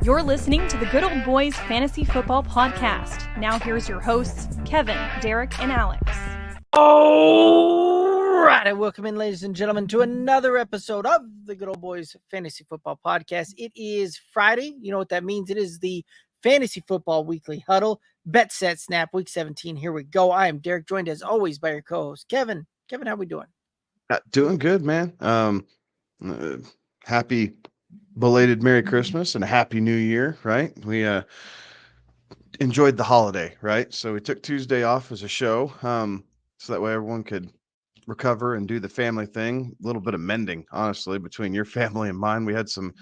You're listening to the Good Old Boys Fantasy Football Podcast. Now here's your hosts, Kevin, Derek, and Alex. All right, and welcome in, ladies and gentlemen, to another episode of the Good Old Boys Fantasy Football Podcast. It is Friday. You know what that means. It is the Fantasy Football Weekly Huddle. Bet, set, snap, week 17. Here we go. I am Derek, joined as always by your co-host, Kevin. Kevin, how we doing? Doing good, man. Happy belated Merry Christmas and a Happy New Year, right? We enjoyed the holiday, right? So we took Tuesday off as a show, so that way everyone could recover and do the family thing. A little bit of mending, honestly, between your family and mine. We had some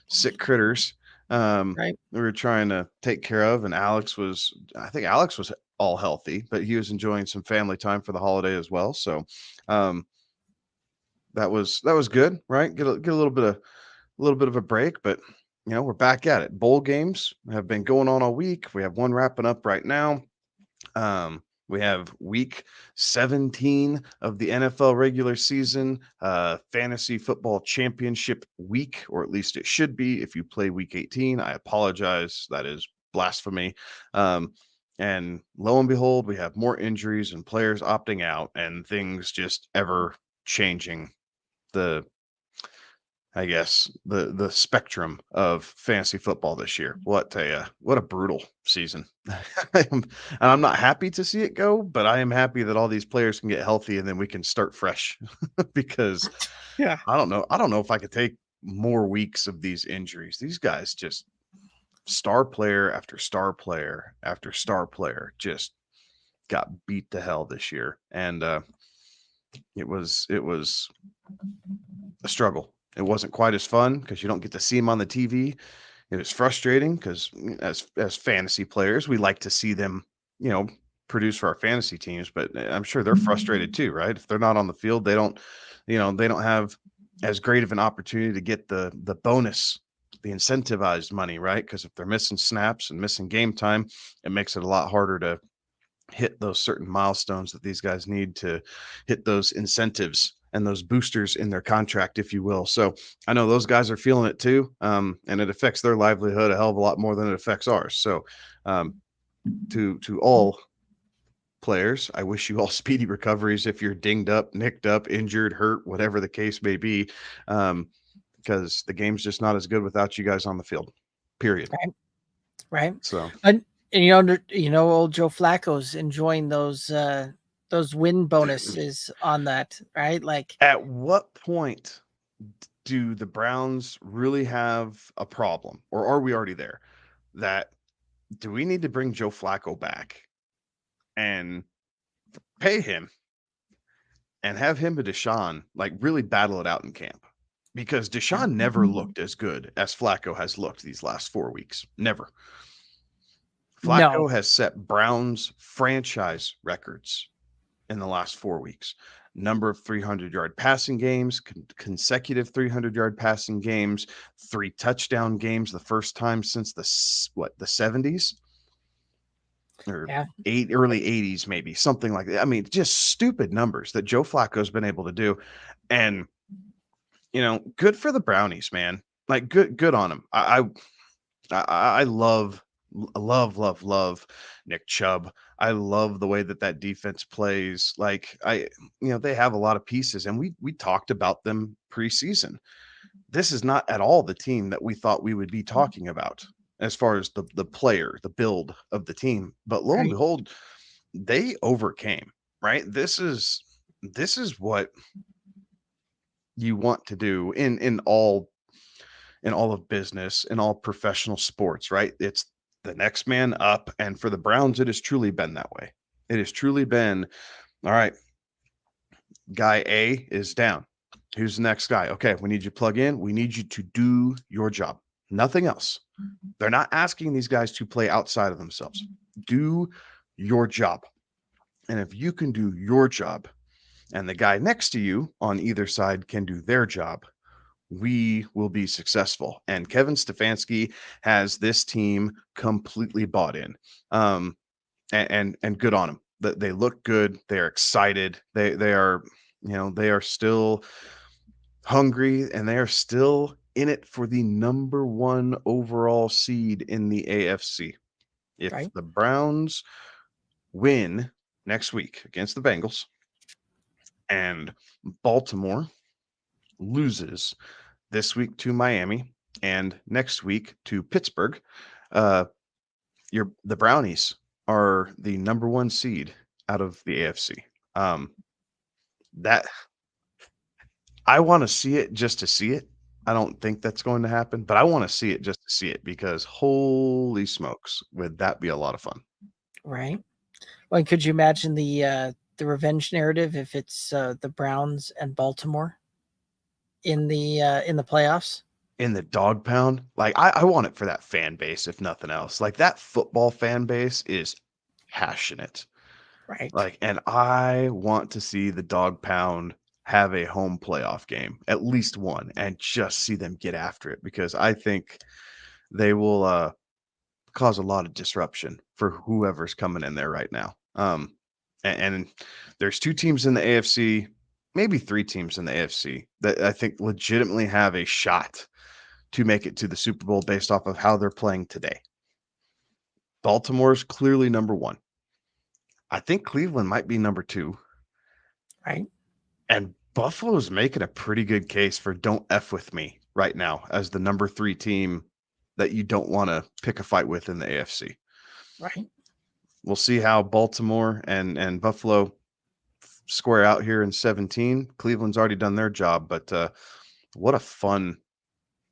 sick critters Right. we were trying to take care of, and I think Alex was all healthy, but he was enjoying some family time for the holiday as well. So that was good, right? Get a little bit of a break, but we're back at it. Bowl games have been going on all week. We have one wrapping up right now. We have week 17 of the NFL regular season, fantasy football championship week, or at least it should be. If you play week 18, I apologize. That is blasphemy. And lo and behold, we have more injuries and players opting out and things just ever changing the spectrum of fantasy football this year. What a brutal season. And I'm not happy to see it go, but I am happy that all these players can get healthy and then we can start fresh because I don't know if I could take more weeks of these injuries. These guys just star player after star player after star player just got beat to hell this year. And it was a struggle. It wasn't quite as fun because you don't get to see them on the TV. It was frustrating because as fantasy players, we like to see them, produce for our fantasy teams, but I'm sure they're frustrated too, right? If they're not on the field, they don't have as great of an opportunity to get the bonus, the incentivized money, right? Because if they're missing snaps and missing game time, it makes it a lot harder to hit those certain milestones that these guys need to hit those incentives and those boosters in their contract, if you will. So I know those guys are feeling it too. And it affects their livelihood a hell of a lot more than it affects ours. So to all players, I wish you all speedy recoveries if you're dinged up, nicked up, injured, hurt, whatever the case may be, because the game's just not as good without you guys on the field, period. Right. So, and old Joe Flacco's enjoying those win bonuses on that, right? Like, at what point do the Browns really have a problem, or are we already there? Do we need to bring Joe Flacco back and pay him and have him and Deshaun like really battle it out in camp? Because Deshaun never looked as good as Flacco has looked these last 4 weeks. Never. Flacco has set Browns franchise records in the last 4 weeks. Number of 300-yard passing games, consecutive 300-yard passing games, 3 touchdown games, the first time since the 70s or early 80s, maybe something like that. I mean, just stupid numbers that Joe Flacco's been able to do. And, good for the Brownies, man. Like good on them. I love Nick Chubb. I love the way that defense plays. Like they have a lot of pieces, and we talked about them preseason. This is not at all the team that we thought we would be talking about as far as the player, the build of the team. But lo and behold, they overcame, right? This is what you want to do in all of business, in all professional sports, right? It's the next man up. And for the Browns, it has truly been that way. It has truly been, all right, guy A is down. Who's the next guy? Okay, we need you to plug in. We need you to do your job. Nothing else. They're not asking these guys to play outside of themselves. Do your job. And if you can do your job and the guy next to you on either side can do their job, we will be successful. And Kevin Stefanski has this team completely bought in. And good on them. They look good. They're excited. They are, they are still hungry, and they are still in it for the number 1 overall seed in the AFC. If Right. the Browns win next week against the Bengals and Baltimore loses this week to Miami and next week to Pittsburgh, uh, the Brownies are the number 1 seed out of the AFC. That I want to see it just to see it. I don't think that's going to happen, but I want to see it just to see it because holy smokes, would that be a lot of fun? Right. Well, could you imagine the revenge narrative if it's the Browns and Baltimore in the playoffs? In the dog pound, like I want it for that fan base, if nothing else. Like that football fan base is passionate. Right. Like, and I want to see the dog pound have a home playoff game, at least one, and just see them get after it because I think they will cause a lot of disruption for whoever's coming in there right now. And there's 2 teams in the AFC, maybe 3 teams in the AFC that I think legitimately have a shot to make it to the Super Bowl based off of how they're playing today. Baltimore's clearly number 1. I think Cleveland might be number 2. Right. And Buffalo's making a pretty good case for don't F with me right now as the number 3 team that you don't want to pick a fight with in the AFC. Right. We'll see how Baltimore and Buffalo square out here in 17. Cleveland's already done their job, but what a fun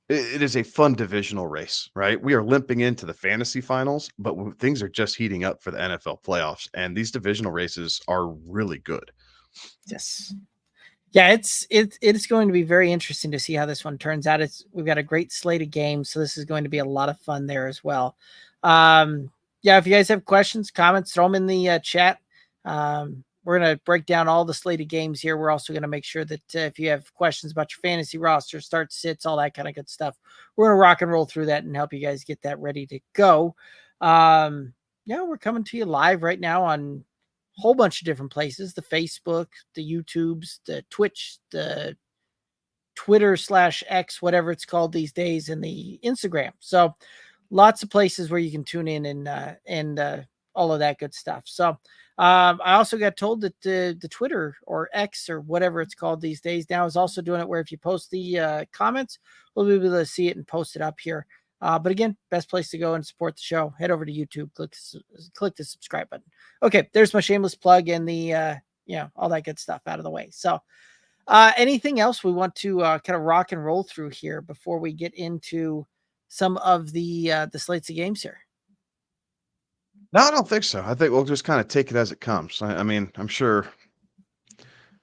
it is a fun divisional race, right? We are limping into the fantasy finals, but things are just heating up for the NFL playoffs, and these divisional races are really good. Yes. Yeah, it's going to be very interesting to see how this one turns out. We've got a great slate of games, so this is going to be a lot of fun there as well. Yeah, if you guys have questions, comments, throw them in the chat. We're going to break down all the slate of games here. We're also going to make sure that if you have questions about your fantasy roster, start sits, all that kind of good stuff, we're going to rock and roll through that and help you guys get that ready to go. Yeah, we're coming to you live right now on a whole bunch of different places, the Facebook, the YouTubes, the Twitch, the Twitter/X, whatever it's called these days, and the Instagram. So lots of places where you can tune in and all of that good stuff. So I also got told that the Twitter or X or whatever it's called these days now is also doing it where if you post the comments, we'll be able to see it and post it up here. But again, best place to go and support the show. Head over to YouTube, click the subscribe button. Okay, there's my shameless plug and the all that good stuff out of the way. So anything else we want to kind of rock and roll through here before we get into some of the slates of games here? No, I don't think so. I think we'll just kind of take it as it comes. I mean, I'm sure.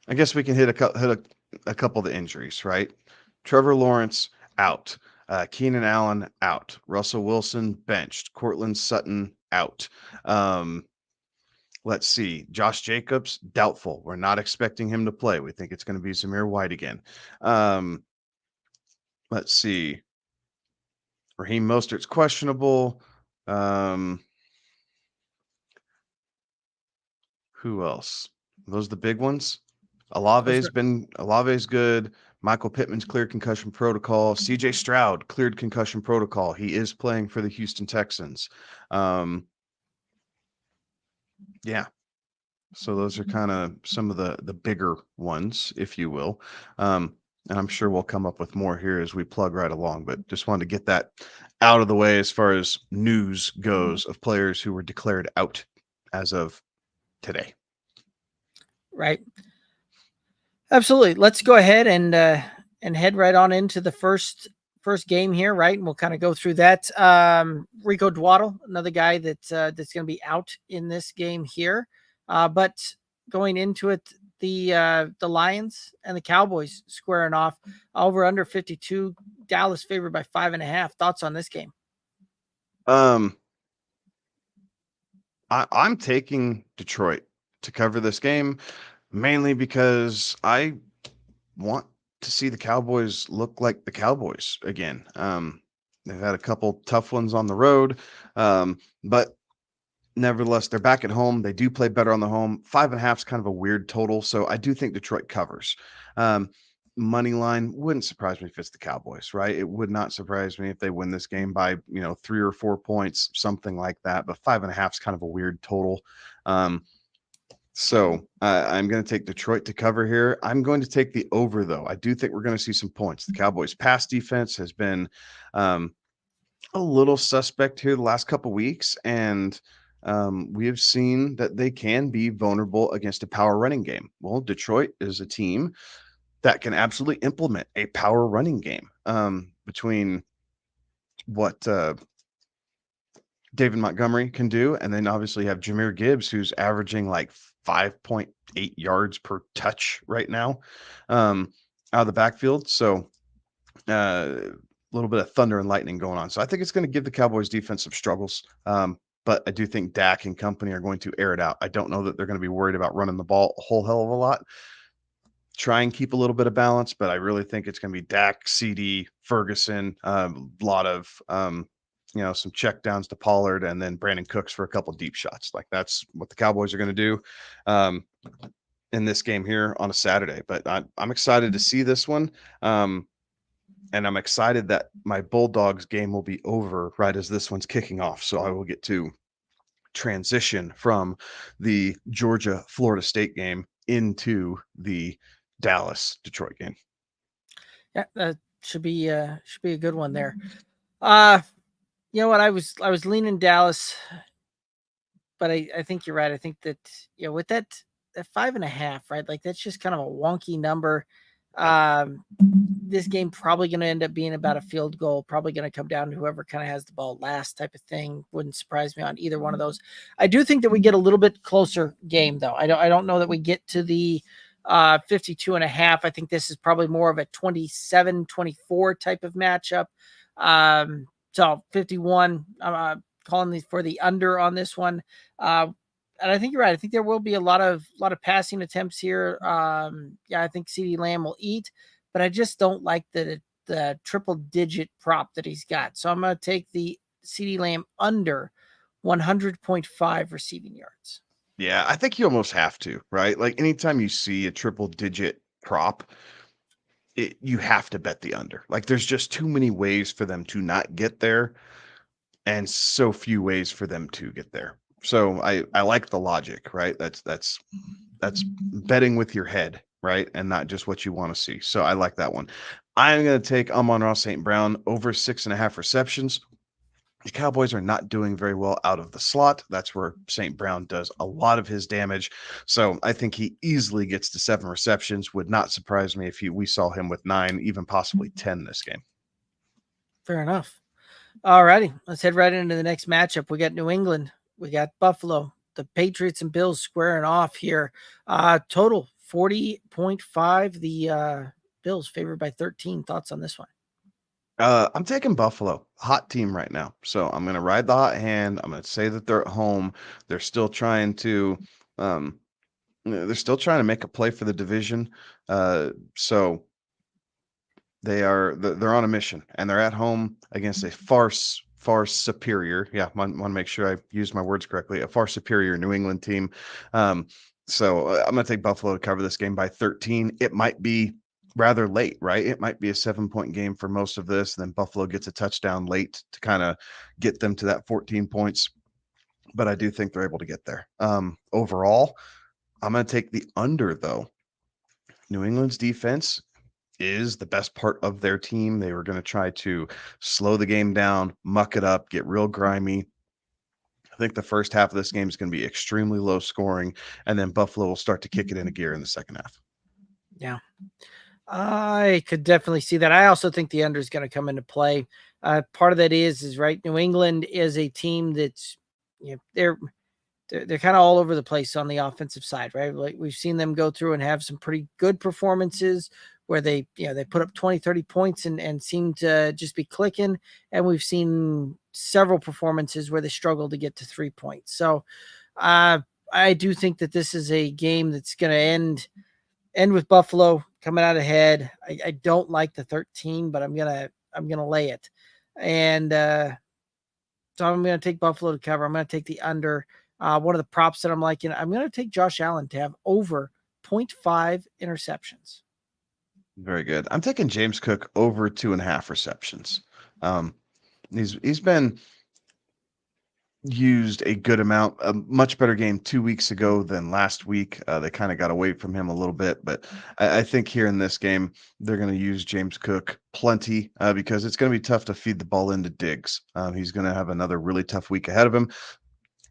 I guess we can hit a couple of the injuries, right? Trevor Lawrence out, Keenan Allen out, Russell Wilson benched, Cortland Sutton out. Let's see, Josh Jacobs doubtful. We're not expecting him to play. We think it's going to be Zamir White again. Let's see, Raheem Mostert's questionable. Who else? Those are the big ones. Olave's good. Michael Pittman's cleared concussion protocol. CJ Stroud cleared concussion protocol. He is playing for the Houston Texans. Yeah. So those are kind of some of the bigger ones, if you will. And I'm sure we'll come up with more here as we plug right along, but just wanted to get that out of the way as far as news goes of players who were declared out as of today. Right. Absolutely. Let's go ahead and head right on into the first game here, right? And we'll kind of go through that. Rico Dwaddle, another guy that's going to be out in this game here. But going into it, the Lions and the Cowboys squaring off over under 52. Dallas favored by 5.5. Thoughts on this game? I'm taking Detroit to cover this game, mainly because I want to see the Cowboys look like the Cowboys again. They've had a couple tough ones on the road, but nevertheless, they're back at home. They do play better on the home. 5.5 is kind of a weird total, so I do think Detroit covers. money line. Wouldn't surprise me if it's the Cowboys, right? It would not surprise me if they win this game by 3 or 4 points, something like that. But 5.5 is kind of a weird total. So I'm going to take Detroit to cover here. I'm going to take the over, though. I do think we're going to see some points. The Cowboys' pass defense has been a little suspect here the last couple weeks, and we have seen that they can be vulnerable against a power running game. Well, Detroit is a team that can absolutely implement a power running game between what David Montgomery can do, and then obviously you have Jahmyr Gibbs, who's averaging like 5.8 yards per touch right now out of the backfield. So a little bit of thunder and lightning going on. So I think it's going to give the Cowboys defense some struggles. But I do think Dak and company are going to air it out. I don't know that they're going to be worried about running the ball a whole hell of a lot. Try and keep a little bit of balance, but I really think it's going to be Dak, CD, Ferguson, a lot of some check downs to Pollard, and then Brandon Cooks for a couple deep shots. Like that's what the Cowboys are going to do in this game here on a Saturday. But I'm excited to see this one. And I'm excited that my Bulldogs game will be over right as this one's kicking off. So I will get to transition from the Georgia-Florida State game into the Dallas-Detroit game. Yeah, that should be a good one there. You know what? I was leaning Dallas, but I think you're right. I think that with that 5.5, right? Like that's just kind of a wonky number. This game probably going to end up being about a field goal. Probably going to come down to whoever kind of has the ball last, type of thing. Wouldn't surprise me on either one of those. I do think that we get a little bit closer game, though. I don't know that we get to the 52.5. I think this is probably more of a 27-24 type of matchup. So 51. Calling these for the under on this one. And I think you're right. I think there will be a lot of passing attempts here. I think CeeDee Lamb will eat, but I just don't like the triple digit prop that he's got. So I'm going to take the CeeDee Lamb under 100.5 receiving yards. Yeah, I think you almost have to, right? Like anytime you see a triple digit prop, you have to bet the under. Like there's just too many ways for them to not get there and so few ways for them to get there. So I like the logic, right? That's betting with your head, right? And not just what you want to see. So I like that one. I'm going to take Amon-Ra St. Brown over 6.5 receptions. The Cowboys are not doing very well out of the slot. That's where St. Brown does a lot of his damage. So I think he easily gets to 7 receptions. Would not surprise me if we saw him with 9, even possibly 10 this game. Fair enough. All righty. Let's head right into the next matchup. We got New England. We got Buffalo. The Patriots and Bills squaring off here. Total 40.5. The Bills favored by 13. Thoughts on this one? I'm taking Buffalo, hot team right now. So I'm going to ride the hot hand. I'm going to say that they're at home. They're still trying to make a play for the division. So they're on a mission, and they're at home against a far superior. Yeah, want to make sure I use my words correctly. A far superior New England team. So I'm going to take Buffalo to cover this game by 13. It might be rather late, right? It might be a 7-point game for most of this. And then Buffalo gets a touchdown late to kind of get them to that 14 points. But I do think they're able to get there. Overall, I'm going to take the under, though. New England's defense is the best part of their team. They were going to try to slow the game down, muck it up, get real grimy. I think the first half of this game is going to be extremely low scoring, and then Buffalo will start to kick it into gear in the second half. Yeah. I could definitely see that. I also think the under is going to come into play. Part of that is right. New England is a team that's, they're kind of all over the place on the offensive side, right? Like we've seen them go through and have some pretty good performances where they put up 20, 30 points and seem to just be clicking. And we've seen several performances where they struggle to get to 3 points. So I do think that this is a game that's going to end with Buffalo coming out ahead. I don't like the 13, but I'm gonna lay it, and so I'm gonna take Buffalo to cover. I'm gonna take the under. One of the props that I'm liking, I'm gonna take Josh Allen to have over 0.5 interceptions. Very good. I'm taking James Cook over 2.5 receptions. He's been used a good amount, a much better game 2 weeks ago than last week. They kind of got away from him a little bit, but I think here in this game, they're going to use James Cook plenty because it's going to be tough to feed the ball into Diggs. He's going to have another really tough week ahead of him.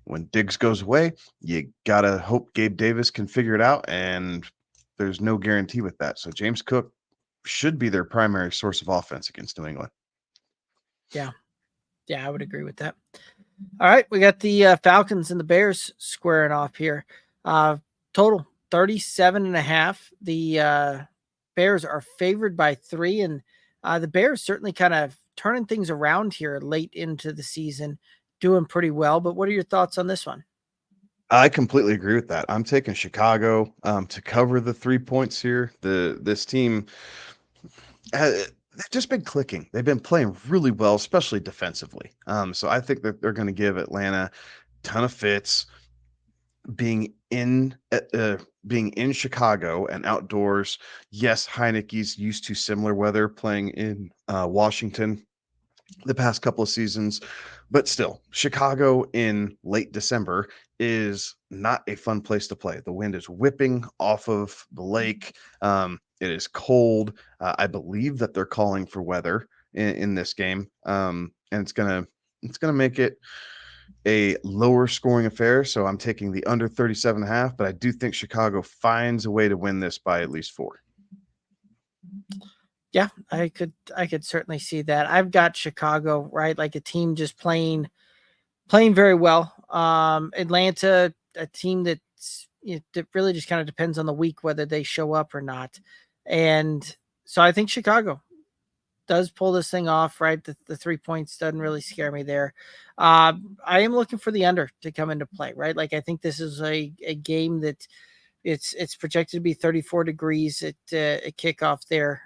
When Diggs goes away, you got to hope Gabe Davis can figure it out, and there's no guarantee with that. So James Cook should be their primary source of offense against New England. Yeah, I would agree with that. All right, we got the Falcons and the Bears squaring off here. Total 37.5. The Bears are favored by 3, and the Bears certainly kind of turning things around here late into the season, doing pretty well. But what are your thoughts on this one? I completely agree with that. I'm taking Chicago to cover the 3 points here. This team they've just been clicking. They've been playing really well, especially defensively. So I think that they're going to give Atlanta a ton of fits. Being in Chicago and outdoors, yes, Heineke's used to similar weather playing in Washington the past couple of seasons, but still, Chicago in late December is not a fun place to play. The wind is whipping off of the lake. It is cold. I believe that they're calling for weather in this game, and it's gonna make it a lower scoring affair. So I'm taking the under 37.5, but I do think Chicago finds a way to win this by at least 4. Yeah, I could certainly see that. I've got Chicago, right? Like a team just playing very well. Atlanta, a team that's that really just kind of depends on the week whether they show up or not. And so I think Chicago does pull this thing off, right? The 3 points doesn't really scare me there. I am looking for the under to come into play, right? Like I think this is a game that it's projected to be 34 degrees at kickoff there.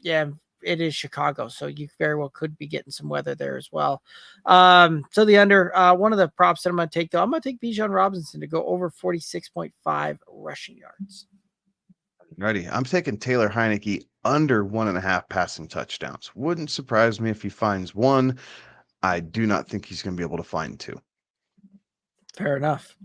Yeah, it is Chicago, so you very well could be getting some weather there as well. So the under, one of the props that I'm going to take, though, I'm going to take Bijan Robinson to go over 46.5 rushing yards. Righty. I'm taking Taylor Heineke under 1.5 passing touchdowns. Wouldn't surprise me if he finds 1. I do not think he's going to be able to find 2. Fair enough.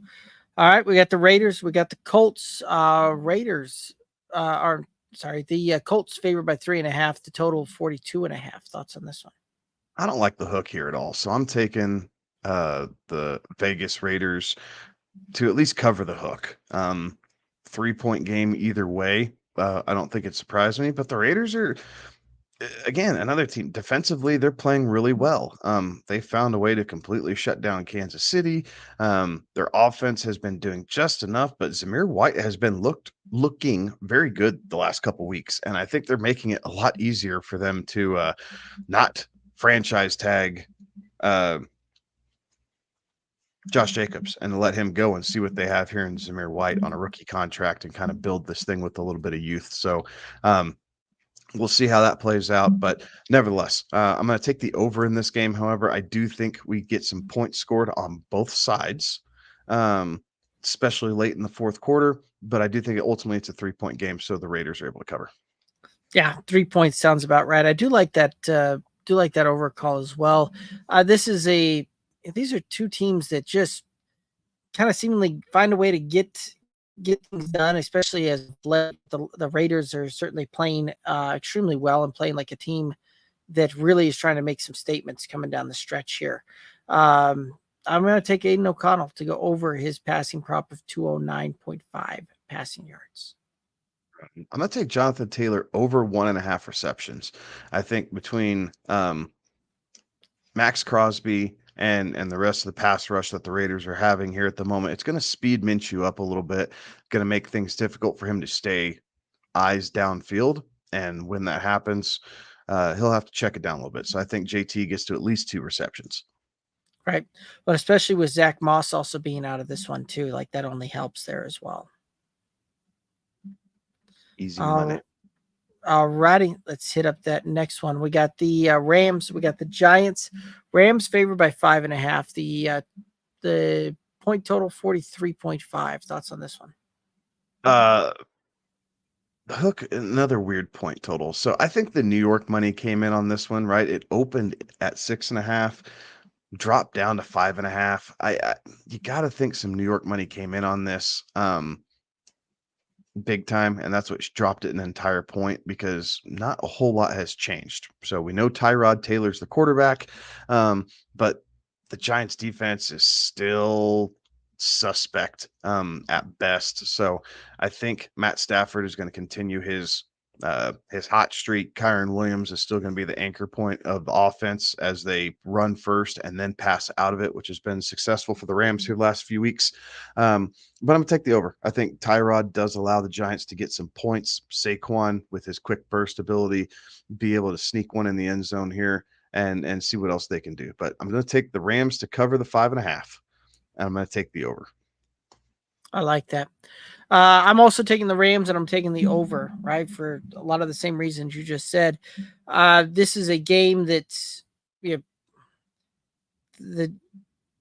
All right, we got the Raiders. We got the Colts. Raiders the Colts favored by 3.5. The total 42.5. Thoughts on this one? I don't like the hook here at all. So I'm taking the Vegas Raiders to at least cover the hook. 3-point game either way. I don't think it surprised me, but the Raiders are again another team defensively. They're playing really well. They found a way to completely shut down Kansas City. Their offense has been doing just enough, but Zamir White has been looking very good the last couple weeks, and I think they're making it a lot easier for them to not franchise tag Josh Jacobs and let him go and see what they have here in Zamir White on a rookie contract and kind of build this thing with a little bit of youth. So we'll see how that plays out. But nevertheless, I'm going to take the over in this game. However, I do think we get some points scored on both sides, especially late in the fourth quarter. But I do think ultimately it's a 3-point game, so the Raiders are able to cover. Yeah, 3 points sounds about right. I do like that. Over call as well. These are two teams that just kind of seemingly find a way to get things done, especially as the Raiders are certainly playing extremely well and playing like a team that really is trying to make some statements coming down the stretch here. I'm going to take Aiden O'Connell to go over his passing prop of 209.5 passing yards. I'm going to take Jonathan Taylor over 1.5 receptions. I think between Max Crosby and the rest of the pass rush that the Raiders are having here at the moment, it's going to speed Minshew up a little bit, going to make things difficult for him to stay eyes downfield. And when that happens, he'll have to check it down a little bit. So I think JT gets to at least 2 receptions. Right. But especially with Zach Moss also being out of this one too, like that only helps there as well. Easy money. All righty, let's hit up that next one. We got the Rams. We got the Giants. Rams favored by 5.5. The point total 43.5. Thoughts on this one? Hook, another weird point total. So I think the New York money came in on this one, right? It opened at 6.5, dropped down to 5.5. You got to think some New York money came in on this. Big time, and that's what dropped it an entire point because not a whole lot has changed. So we know Tyrod Taylor's the quarterback, but the Giants defense is still suspect at best. So I think Matt Stafford is going to continue his hot streak. Kyron Williams is still going to be the anchor point of the offense as they run first and then pass out of it, which has been successful for the Rams here the last few weeks. But I'm gonna take the over. I think Tyrod does allow the Giants to get some points. Saquon, with his quick burst ability, be able to sneak one in the end zone here and see what else they can do. But I'm gonna take the Rams to cover the 5.5. And I'm gonna take the over. I like that. I'm also taking the Rams, and I'm taking the over, right, for a lot of the same reasons you just said. This is a game that's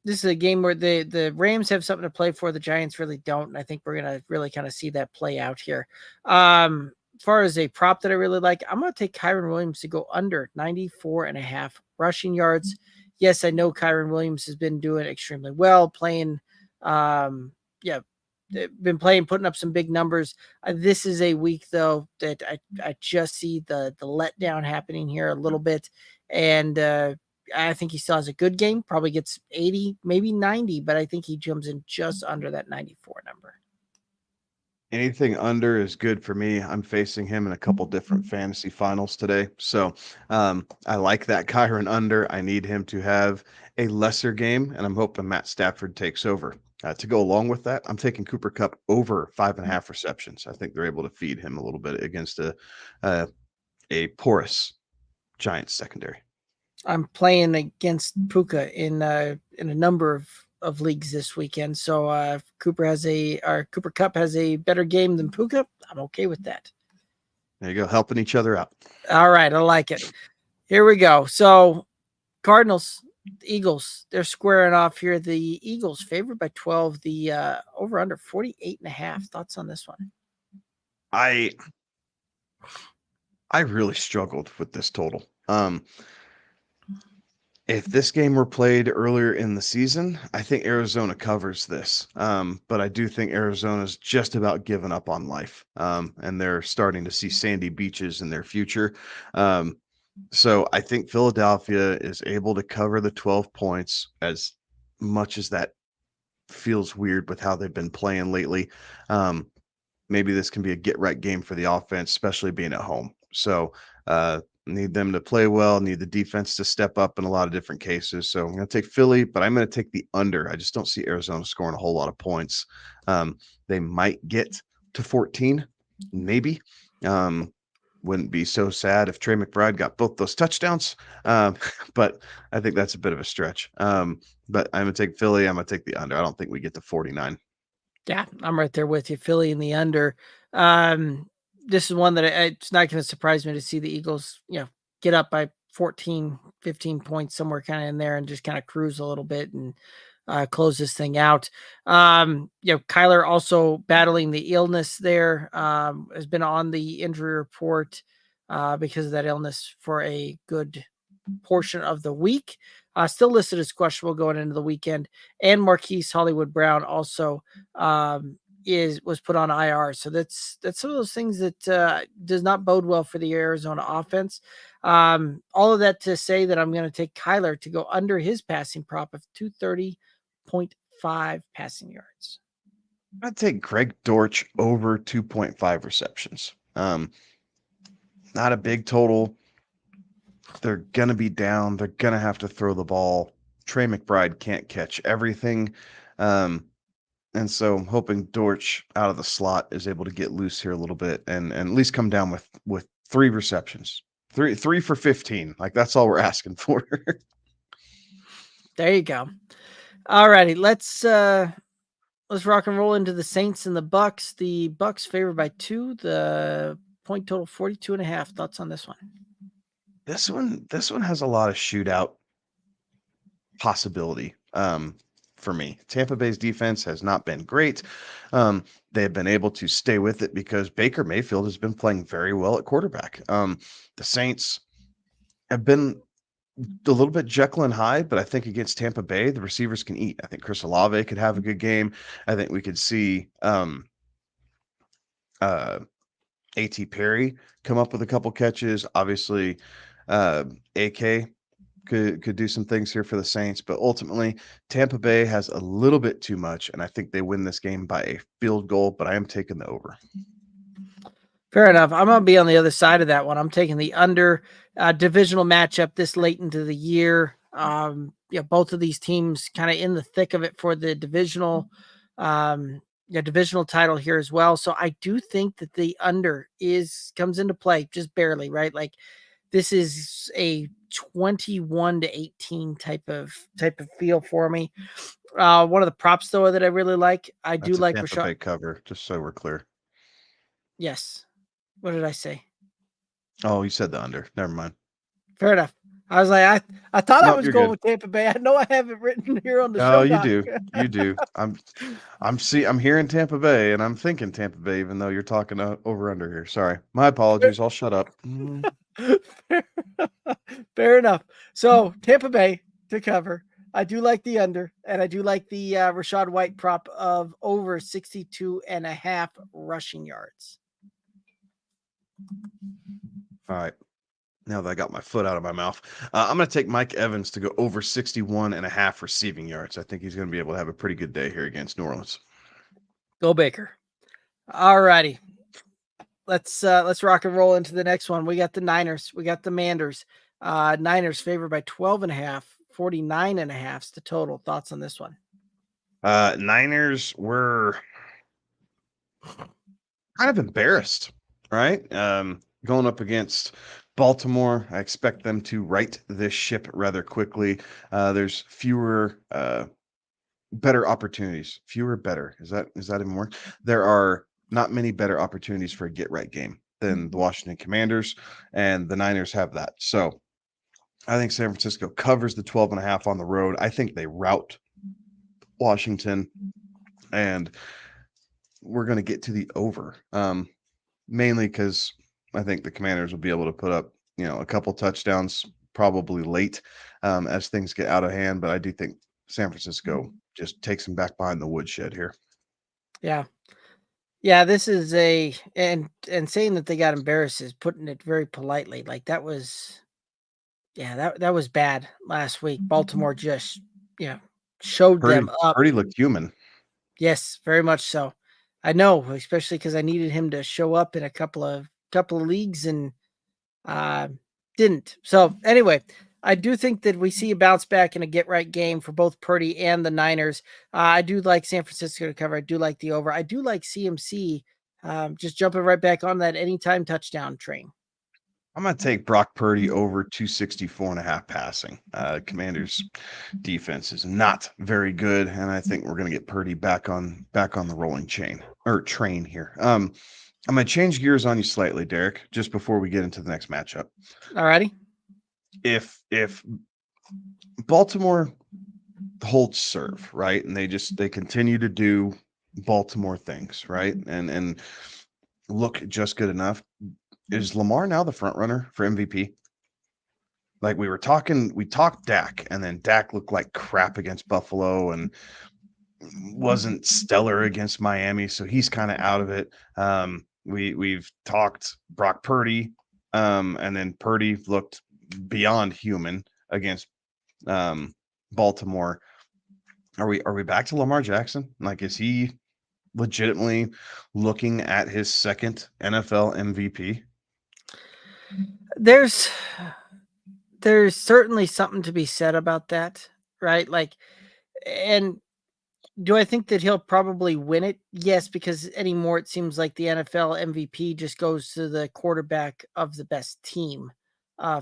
this is a game where the Rams have something to play for. The Giants really don't. And I think we're gonna really kind of see that play out here. As far as a prop that I really like, I'm gonna take Kyron Williams to go under 94.5 rushing yards. Yes, I know Kyron Williams has been doing extremely well, playing been playing, putting up some big numbers. This is a week though that I just see the letdown happening here a little bit, and I think he still has a good game. Probably gets 80, maybe 90, but I think he jumps in just under that 94 number. Anything under is good for me. I'm facing him in a couple different fantasy finals today. So I like that Kyron under. I need him to have a lesser game, and I'm hoping Matt Stafford takes over. To go along with that, I'm taking Cooper Kupp over 5.5 receptions. I think they're able to feed him a little bit against a porous Giants secondary. I'm playing against Puka in a number of leagues this weekend. So Cooper Kupp has a better game than Puka. I'm okay with that. There you go, helping each other out. All right, I like it. Here we go. So Cardinals, Eagles, they're squaring off here. The Eagles favored by 12. The over under 48.5. Thoughts on this one? I really struggled with this total. If this game were played earlier in the season, I think Arizona covers this. But I do think Arizona's just about given up on life. And they're starting to see sandy beaches in their future. So I think Philadelphia is able to cover the 12 points, as much as that feels weird with how they've been playing lately. Maybe this can be a get right game for the offense, especially being at home. So need them to play well, need the defense to step up in a lot of different cases. So I'm going to take Philly, but I'm going to take the under. I just don't see Arizona scoring a whole lot of points. They might get to 14, maybe. Wouldn't be so sad if Trey McBride got both those touchdowns. But I think that's a bit of a stretch. But I'm going to take Philly. I'm going to take the under. I don't think we get to 49. Yeah, I'm right there with you. Philly in the under. This is one that it's not going to surprise me to see the Eagles, get up by 14, 15 points somewhere kind of in there and just kind of cruise a little bit and close this thing out. Kyler also battling the illness there, has been on the injury report because of that illness for a good portion of the week. Still listed as questionable going into the weekend. And Marquise Hollywood Brown also was put on IR. So that's some of those things that does not bode well for the Arizona offense. All of that to say that I'm going to take Kyler to go under his passing prop of 230.5 passing yards. I'd take Greg Dortch over 2.5 receptions. Not a big total. They're going to be down. They're going to have to throw the ball. Trey McBride can't catch everything. And so I'm hoping Dortch out of the slot is able to get loose here a little bit and at least come down with 3 receptions. Three for 15. Like, that's all we're asking for. There you go. All righty. Let's rock and roll into the Saints and the Bucks. The Bucks favored by 2. The point total 42.5. Thoughts on this one? This one has a lot of shootout possibility. for me. Tampa Bay's defense has not been great. They have been able to stay with it because Baker Mayfield has been playing very well at quarterback. The Saints have been a little bit Jekyll and Hyde, but I think against Tampa Bay, the receivers can eat. I think Chris Olave could have a good game. I think we could see A.T. Perry come up with a couple catches. Obviously, AK could do some things here for the Saints, but ultimately Tampa Bay has a little bit too much, and I think they win this game by a field goal, but I am taking the over. Fair enough. I'm going to be on the other side of that one. I'm taking the under. Divisional matchup this late into the year. Both of these teams kind of in the thick of it for the divisional divisional title here as well. So I do think that the under comes into play just barely, right? Like this is a 21-18 type of feel for me. One of the props though that I really like, I do That's a like Tampa Rashad. Bay cover, just so we're clear. Yes. What did I say? Oh, you said the under. Never mind. Fair enough. I was like, I thought I Nope, was you're going good. with Tampa Bay. I know I have it written here on the show. Oh, you doc. do. You do. I'm hearing Tampa Bay and I'm thinking Tampa Bay, even though you're talking over under here. Sorry. My apologies. I'll shut up. Fair enough. So Tampa Bay to cover. I do like the under, and I do like the Rashad White prop of over 62.5 rushing yards. All right. Now that I got my foot out of my mouth, I'm going to take Mike Evans to go over 61.5 receiving yards. I think he's going to be able to have a pretty good day here against New Orleans. Go Baker. All righty. Let's rock and roll into the next one. We got the Niners. We got the Manders. Niners favored by 12.5, 49.5 is the total. Thoughts on this one? Niners were kind of embarrassed, right? Going up against Baltimore, I expect them to right this ship rather quickly. There's fewer better opportunities. Fewer better. Is that even more? There are not many better opportunities for a get right game than the Washington Commanders, and the Niners have that. So I think San Francisco covers the 12.5 on the road. I think they rout Washington, and we're going to get to the over. Mainly because I think the Commanders will be able to put up, a couple touchdowns probably late as things get out of hand. But I do think San Francisco just takes them back behind the woodshed here. Yeah. Yeah, this is and saying that they got embarrassed is putting it very politely. Like that was bad last week. Baltimore just, showed them up. Purdy looked human. Yes, very much so. I know, especially because I needed him to show up in a couple of leagues and didn't. So anyway, I do think that we see a bounce back in a get right game for both Purdy and the Niners. I do like San Francisco to cover. I do like the over. I do like CMC just jumping right back on that anytime touchdown train. I'm going to take Brock Purdy over 264.5 passing. Commanders defense is not very good, and I think we're going to get Purdy back on the rolling train here. I'm going to change gears on you slightly, Derek, just before we get into the next matchup. All righty. If Baltimore holds serve, right, and they continue to do Baltimore things, right, and look just good enough, is Lamar now the front runner for MVP? Like we talked Dak, and then Dak looked like crap against Buffalo and wasn't stellar against Miami, so he's kind of out of it. We've talked Brock Purdy, and then Purdy looked beyond human against Baltimore. Are we back to Lamar Jackson? Like, is he legitimately looking at his second NFL MVP? There's certainly something to be said about that, right? Like, and do I think that he'll probably win it? Yes, because anymore it seems like the NFL MVP just goes to the quarterback of the best team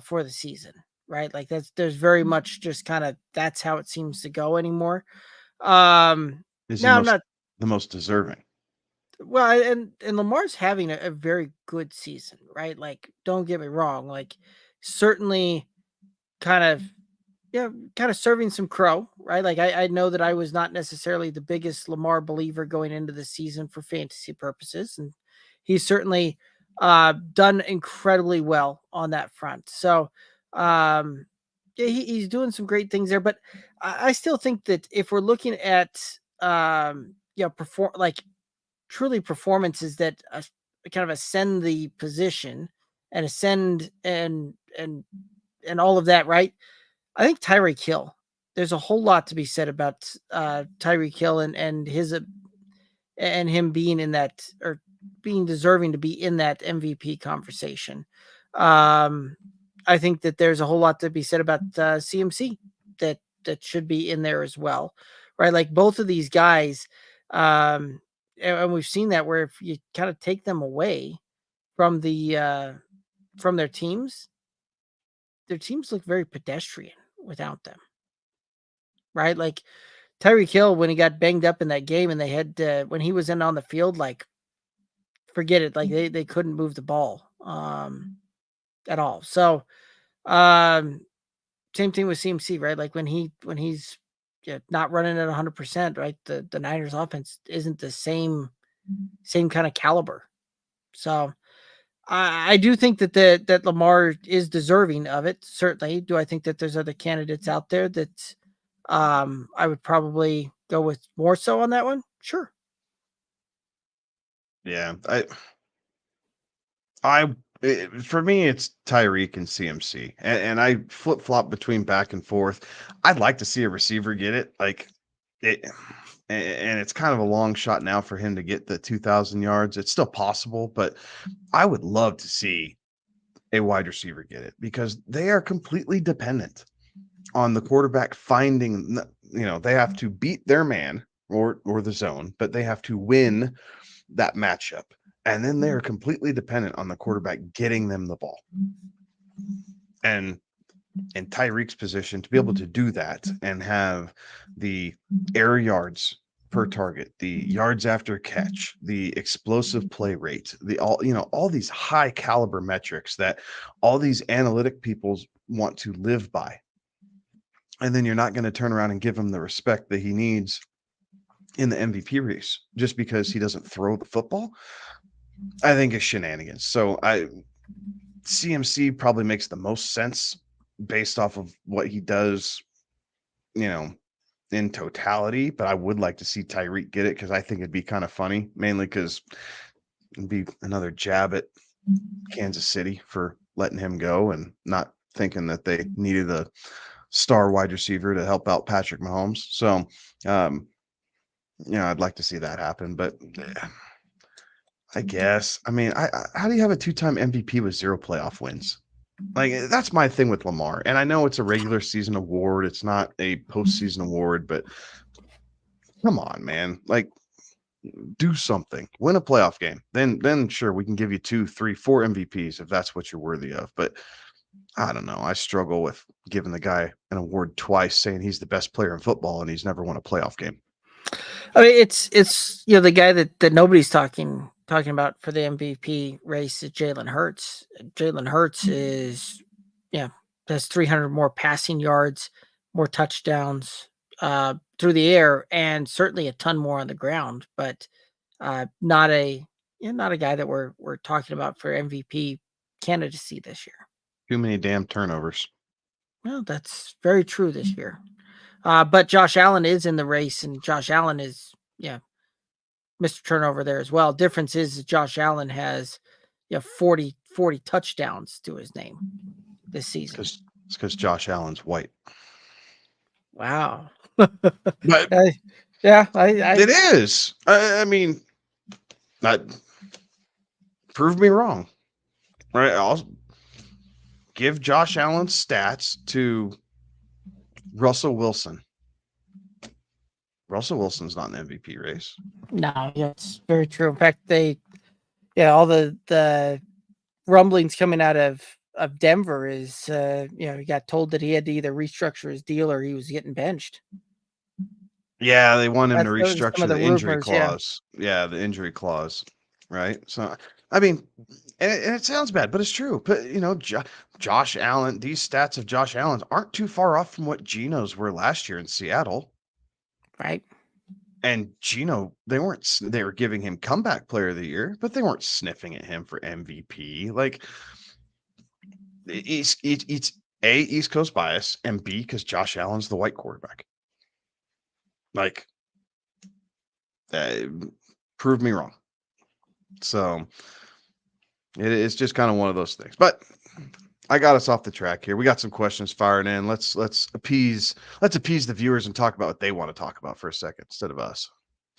for the season, right? Like there's very much just kind of that's how it seems to go anymore. Is he Now I'm not the most deserving? well, and Lamar's having a very good season, right? Like, don't get me wrong, like certainly kind of kind of serving some crow, right? Like I know that I was not necessarily the biggest Lamar believer going into the season for fantasy purposes, and he's certainly done incredibly well on that front. So he's doing some great things there. But I still think that if we're looking at truly performances that kind of ascend the position and ascend and all of that, right? I think Tyreek Hill. There's a whole lot to be said about Tyreek Hill and his and him being in that, or being deserving to be in that MVP conversation. I think that there's a whole lot to be said about CMC that should be in there as well, right? Like both of these guys, and we've seen that where if you kind of take them away from from their teams look very pedestrian without them, right? Like Tyreek Hill, when he got banged up in that game and they had when he was in on the field, like forget it, like they couldn't move the ball at all. So same thing with CMC, right? Like when he's not running at 100%, right? The Niners offense isn't the same kind of caliber. So I do think that Lamar is deserving of it. Certainly. Do I think that there's other candidates out there that I would probably go with more so on that one? Sure. Yeah, for me, it's Tyreek and CMC, and I flip flop between back and forth. I'd like to see a receiver get it, and it's kind of a long shot now for him to get the 2,000 yards. It's still possible, but I would love to see a wide receiver get it because they are completely dependent on the quarterback finding. They have to beat their man or the zone, but they have to win that matchup. And then they're completely dependent on the quarterback getting them the ball. And in Tyreek's position, to be able to do that and have the air yards per target, the yards after catch, the explosive play rate, all these high caliber metrics that all these analytic people want to live by. And then you're not going to turn around and give him the respect that he needs in the MVP race just because he doesn't throw the football. I think is shenanigans. So CMC probably makes the most sense based off of what he does, in totality. But I would like to see Tyreek get it because I think it'd be kind of funny, mainly because it'd be another jab at Kansas City for letting him go and not thinking that they needed a star wide receiver to help out Patrick Mahomes. So, I'd like to see that happen, but I guess. I mean, how do you have a 2-time MVP with 0 playoff wins? Like, that's my thing with Lamar. And I know it's a regular season award. It's not a postseason award, but come on, man. Like, do something. Win a playoff game. Then sure, we can give you 2, 3, 4 MVPs if that's what you're worthy of. But I don't know. I struggle with giving the guy an award twice, saying he's the best player in football and he's never won a playoff game. I mean, it's the guy that nobody's talking about for the MVP race is Jalen Hurts. Jalen Hurts is has 300 more passing yards, more touchdowns through the air, and certainly a ton more on the ground. But not a guy that we're talking about for MVP candidacy this year. Too many damn turnovers. Well, that's very true this year. But Josh Allen is in the race, and Josh Allen is, Mr. Turnover there as well. Difference is Josh Allen has 40 touchdowns to his name this season. It's because Josh Allen's white. Wow. But it is. I mean, prove me wrong. Right? I'll give Josh Allen's stats to Russell Wilson. Russell Wilson's not an MVP race. No, it's very true. In fact, all the rumblings coming out of Denver is, he got told that he had to either restructure his deal or he was getting benched. Yeah, they want him to restructure the injury clause. Yeah, the injury clause. Right. So I mean, and it sounds bad, but it's true. But Josh Allen, these stats of Josh Allen's aren't too far off from what Geno's were last year in Seattle. Right. And Geno, they were giving him comeback player of the year, but they weren't sniffing at him for MVP. Like it's A, East Coast bias, and B, because Josh Allen's the white quarterback. Like, prove me wrong. So it's just kind of one of those things. But I got us off the track here. We got some questions firing in. Let's appease the viewers and talk about what they want to talk about for a second instead of us.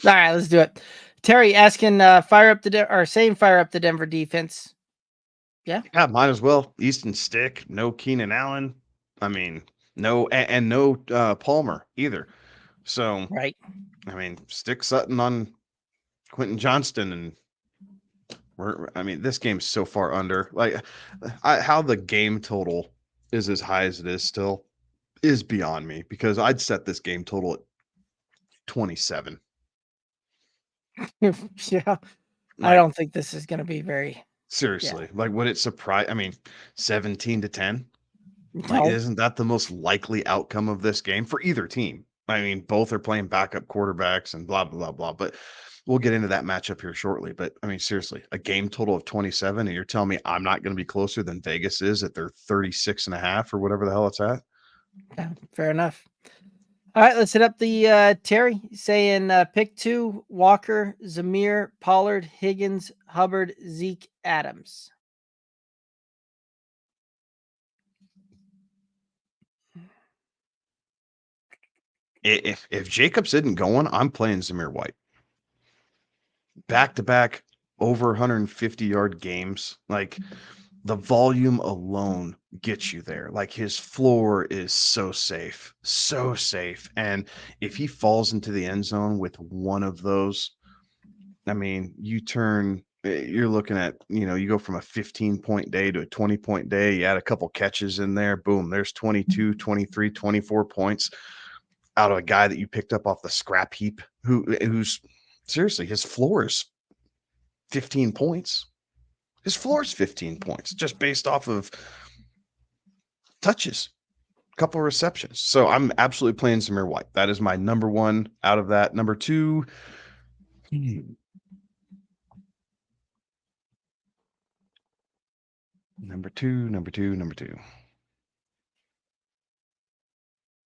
All right, let's do it. Terry asking, fire up the Denver defense. Yeah, might as well. Easton Stick, no Keenan Allen. I mean, no, and no Palmer either. So, right. I mean, stick Sutton on Quentin Johnston, and this game's so far under. Like, how the game total is as high as it is still is beyond me, because I'd set this game total at 27. Yeah, I don't think this is going to be very. Seriously, like, would it surprise? 17-10. Like, No. isn't that the most likely outcome of this game for either team? I mean, both are playing backup quarterbacks and blah, blah, blah, blah. But we'll get into that matchup here shortly. But seriously, a game total of 27, and you're telling me I'm not going to be closer than Vegas is at their 36.5 or whatever the hell it's at? Yeah, fair enough. All right, let's hit up the Terry saying pick 2, Walker, Zamir, Pollard, Higgins, Hubbard, Zeke, Adams. If Jacobs isn't going, I'm playing Zamir White. Back-to-back over 150-yard games. Like, the volume alone gets you there. Like, his floor is so safe. And if he falls into the end zone with one of those, you're looking at, you go from a 15-point day to a 20-point day. You add a couple catches in there. Boom, there's 22, 23, 24 points out of a guy that you picked up off the scrap heap who's seriously, his floor is 15 points. His floor is 15 points just based off of touches, a couple of receptions. So I'm absolutely playing Zamir White. That is my number one out of that. Number two. Number two.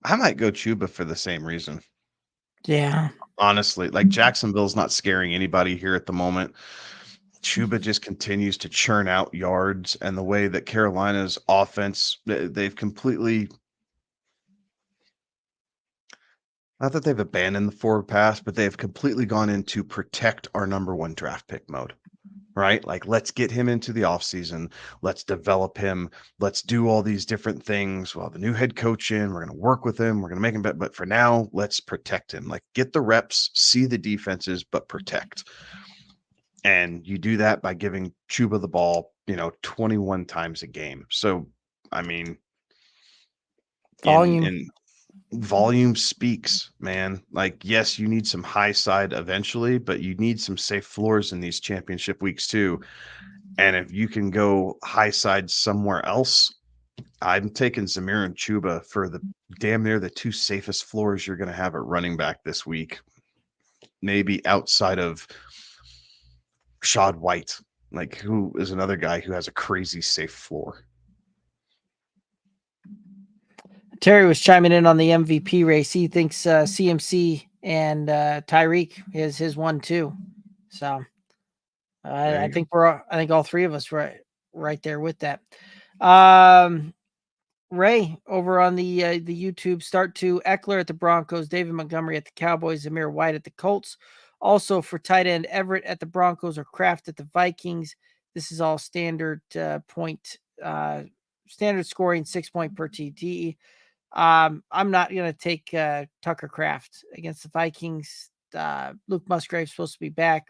I might go Chuba for the same reason. Yeah. Honestly, like, Jacksonville's not scaring anybody here at the moment. Chuba just continues to churn out yards, and the way that Carolina's offense, they've completely, not that they've abandoned the forward pass, but they've completely gone into protect our number one draft pick mode, right? Like, let's get him into the offseason. Let's develop him. Let's do all these different things. Well, the new head coach in, we're going to work with him. We're going to make him better. But for now, let's protect him. Like, get the reps, see the defenses, but protect. And you do that by giving Chuba the ball, 21 times a game. So, Volume. in volume speaks, man. Like, yes, you need some high side eventually, but you need some safe floors in these championship weeks too. And if you can go high side somewhere else, I'm taking Zamir and Chuba for the damn near the two safest floors you're going to have at running back this week. Maybe outside of Shad White, like, who is another guy who has a crazy safe floor. Terry was chiming in on the MVP race. He thinks CMC and Tyreek is his one too. So I think all three of us were right there with that. Ray over on the YouTube, start to Eckler at the Broncos, David Montgomery at the Cowboys, Zamir White at the Colts. Also for tight end, Everett at the Broncos or Kraft at the Vikings. This is all standard standard scoring, 6 point per TD. I'm not going to take Tucker Kraft against the Vikings. Luke Musgrave's supposed to be back,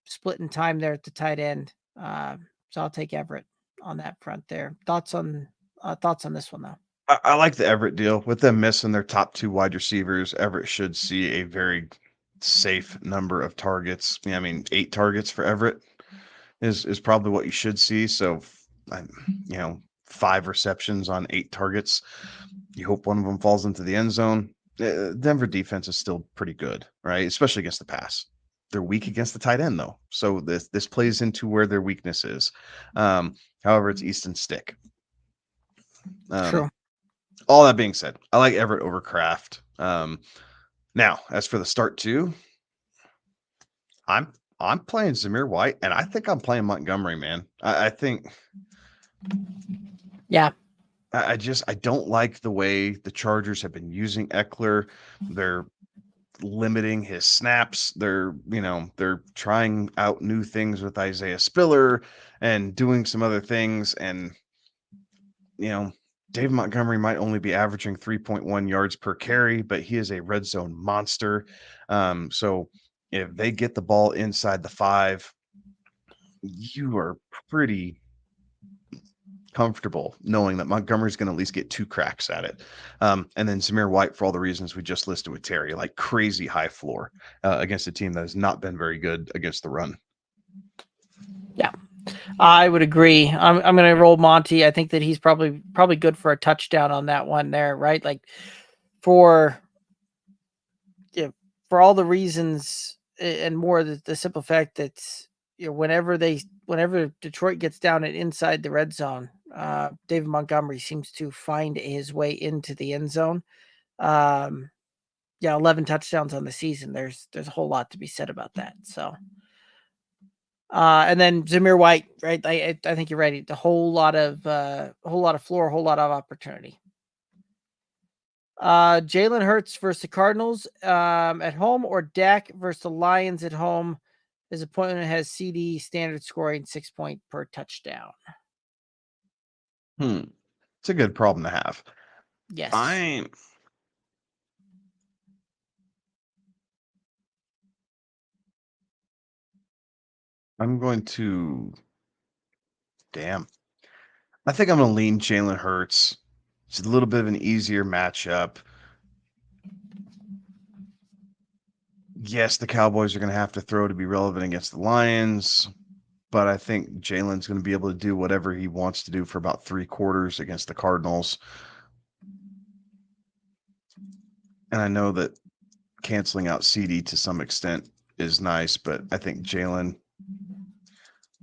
splitting time there at the tight end. So I'll take Everett on that front there. Thoughts on this one, though? I like the Everett deal. With them missing their top two wide receivers, Everett should see a very safe number of targets. 8 targets for Everett. is probably what you should see. So, 5 receptions on 8 targets. You hope one of them falls into the end zone. Denver defense is still pretty good, right? Especially against the pass. They're weak against the tight end, though. So this plays into where their weakness is. However, it's Easton Stick. True. All that being said, I like Everett over Kraft. Now, as for the start two, I'm playing Zamir White, and I think I'm playing Montgomery, man. I think Yeah. I don't like the way the Chargers have been using Eckler. They're limiting his snaps. They're trying out new things with Isaiah Spiller and doing some other things. And David Montgomery might only be averaging 3.1 yards per carry, but he is a red zone monster. So if they get the ball inside the 5, you are pretty comfortable knowing that Montgomery's going to at least get 2 cracks at it. And then Zamir White, for all the reasons we just listed with Terry, like crazy high floor against a team that has not been very good against the run. Yeah, I would agree. I'm going to roll Monty. I think that he's probably good for a touchdown on that one there, right? Like for all the reasons and more, the simple fact that whenever Detroit gets down and inside the red zone, David Montgomery seems to find his way into the end zone. 11 touchdowns on the season. There's a whole lot to be said about that. So, and then Zamir White, right? I think you're right. A whole lot of floor, a whole lot of opportunity. Jalen Hurts versus the Cardinals at home, or Dak versus the Lions at home. His opponent has CD standard scoring 6 point per touchdown. It's a good problem to have. Yes. I'm going to I think I'm going to lean Jalen Hurts. It's a little bit of an easier matchup. Yes, the Cowboys are going to have to throw to be relevant against the Lions, but I think Jalen's going to be able to do whatever he wants to do for about 3 quarters against the Cardinals. And I know that canceling out CD to some extent is nice, but I think Jalen,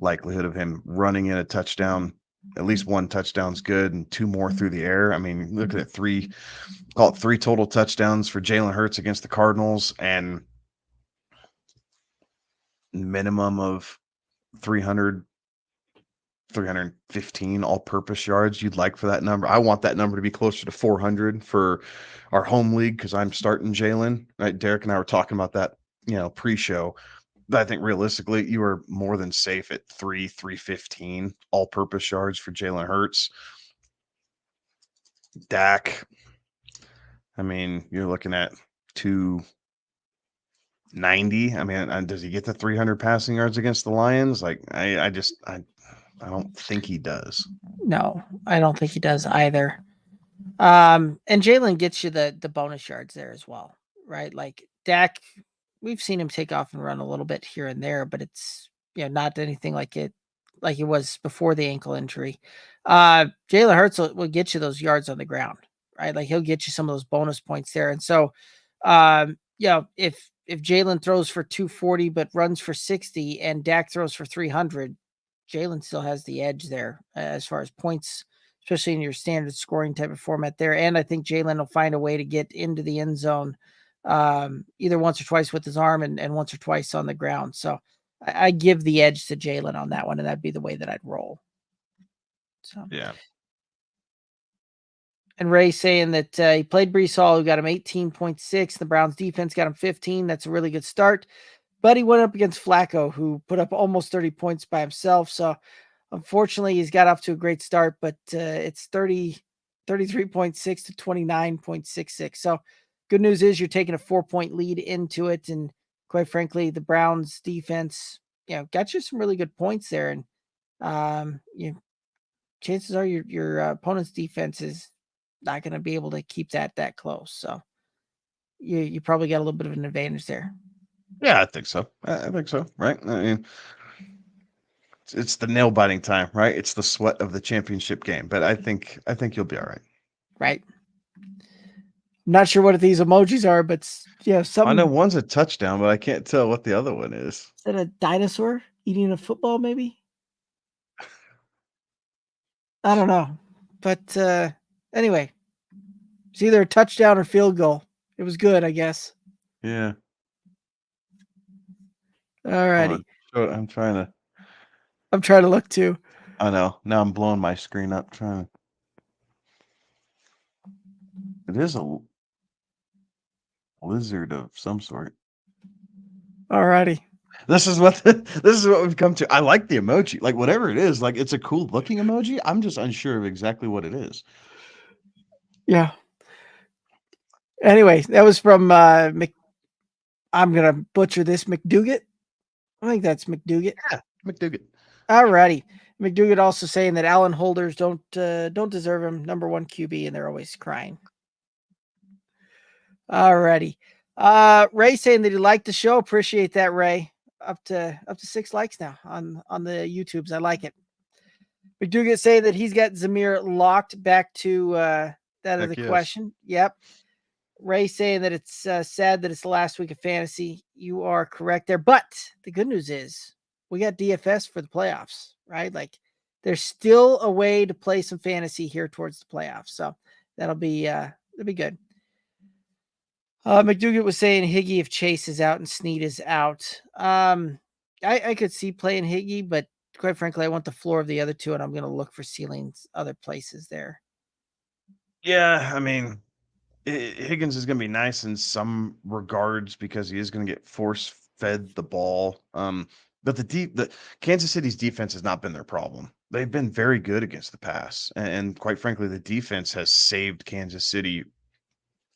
likelihood of him running in a touchdown, at least 1 touchdown's good, and 2 more through the air. I mean, look at 3 total touchdowns for Jalen Hurts against the Cardinals, and minimum of 315 all-purpose yards. You'd like for that number. I want that number to be closer to 400 for our home league because I'm starting Jalen. Right, Derek and I were talking about that, pre-show. But I think realistically, you are more than safe at 315 all-purpose yards for Jalen Hurts. Dak, I mean, you're looking at 290. I mean, does he get the 300 passing yards against the Lions? Like, I don't think he does. No, I don't think he does either. And Jalen gets you the bonus yards there as well, right? Like Dak, we've seen him take off and run a little bit here and there, but it's not anything like it was before the ankle injury. Jalen Hurts will get you those yards on the ground, right? Like he'll get you some of those bonus points there. And so, if Jalen throws for 240 but runs for 60 and Dak throws for 300, Jalen still has the edge there as far as points, especially in your standard scoring type of format there. And I think Jalen will find a way to get into the end zone either once or twice with his arm and once or twice on the ground. So I give the edge to Jalen on that one, and that'd be the way that I'd roll. So yeah. And Ray saying that he played Brees Hall, who got him 18.6. The Browns defense got him 15. That's a really good start. But he went up against Flacco, who put up almost 30 points by himself. So unfortunately, he's got off to a great start, but it's 33.6 to 29.66. So good news is you're taking a 4-point lead into it. And quite frankly, the Browns defense, got you some really good points there. And chances are your opponent's defense is not going to be able to keep that close. So you probably got a little bit of an advantage there. Yeah, I think so. I think so. Right. I mean, It's the nail biting time, right? It's the sweat of the championship game. But I think you'll be all right. Right. I'm not sure what these emojis are, but I something. know one's a touchdown, but I can't tell what the other one is. Is that a dinosaur eating a football, maybe? I don't know. But anyway, it's either a touchdown or field goal. It was good, I guess. Yeah. All righty. I'm trying to look too. I know. Now I'm blowing my screen up trying to. It is a lizard of some sort. All righty. This is what we've come to. I like the emoji. Like whatever it is, like it's a cool looking emoji. I'm just unsure of exactly what it is. Yeah. Anyway, that was from I'm gonna butcher this, McDougat. I think that's McDougat. Yeah, McDougat. All righty. McDougat also saying that Allen holders don't deserve him number 1 QB, and they're always crying. All righty. Ray saying that he liked the show. Appreciate that, Ray. Up to 6 likes now on the YouTubes. I like it. McDougat saying that he's got Zamir locked back to that Heck other yes. question. Yep. Ray saying that it's sad that it's the last week of fantasy. You are correct there. But the good news is we got DFS for the playoffs, right? Like there's still a way to play some fantasy here towards the playoffs. So that'll be good. McDougat was saying Higgy if Chase is out and Snead is out. I could see playing Higgy, but quite frankly, I want the floor of the other two, and I'm going to look for ceilings other places there. Yeah, I mean, Higgins is going to be nice in some regards because he is going to get force fed the ball. But the Kansas City's defense has not been their problem. They've been very good against the pass, and quite frankly, the defense has saved Kansas City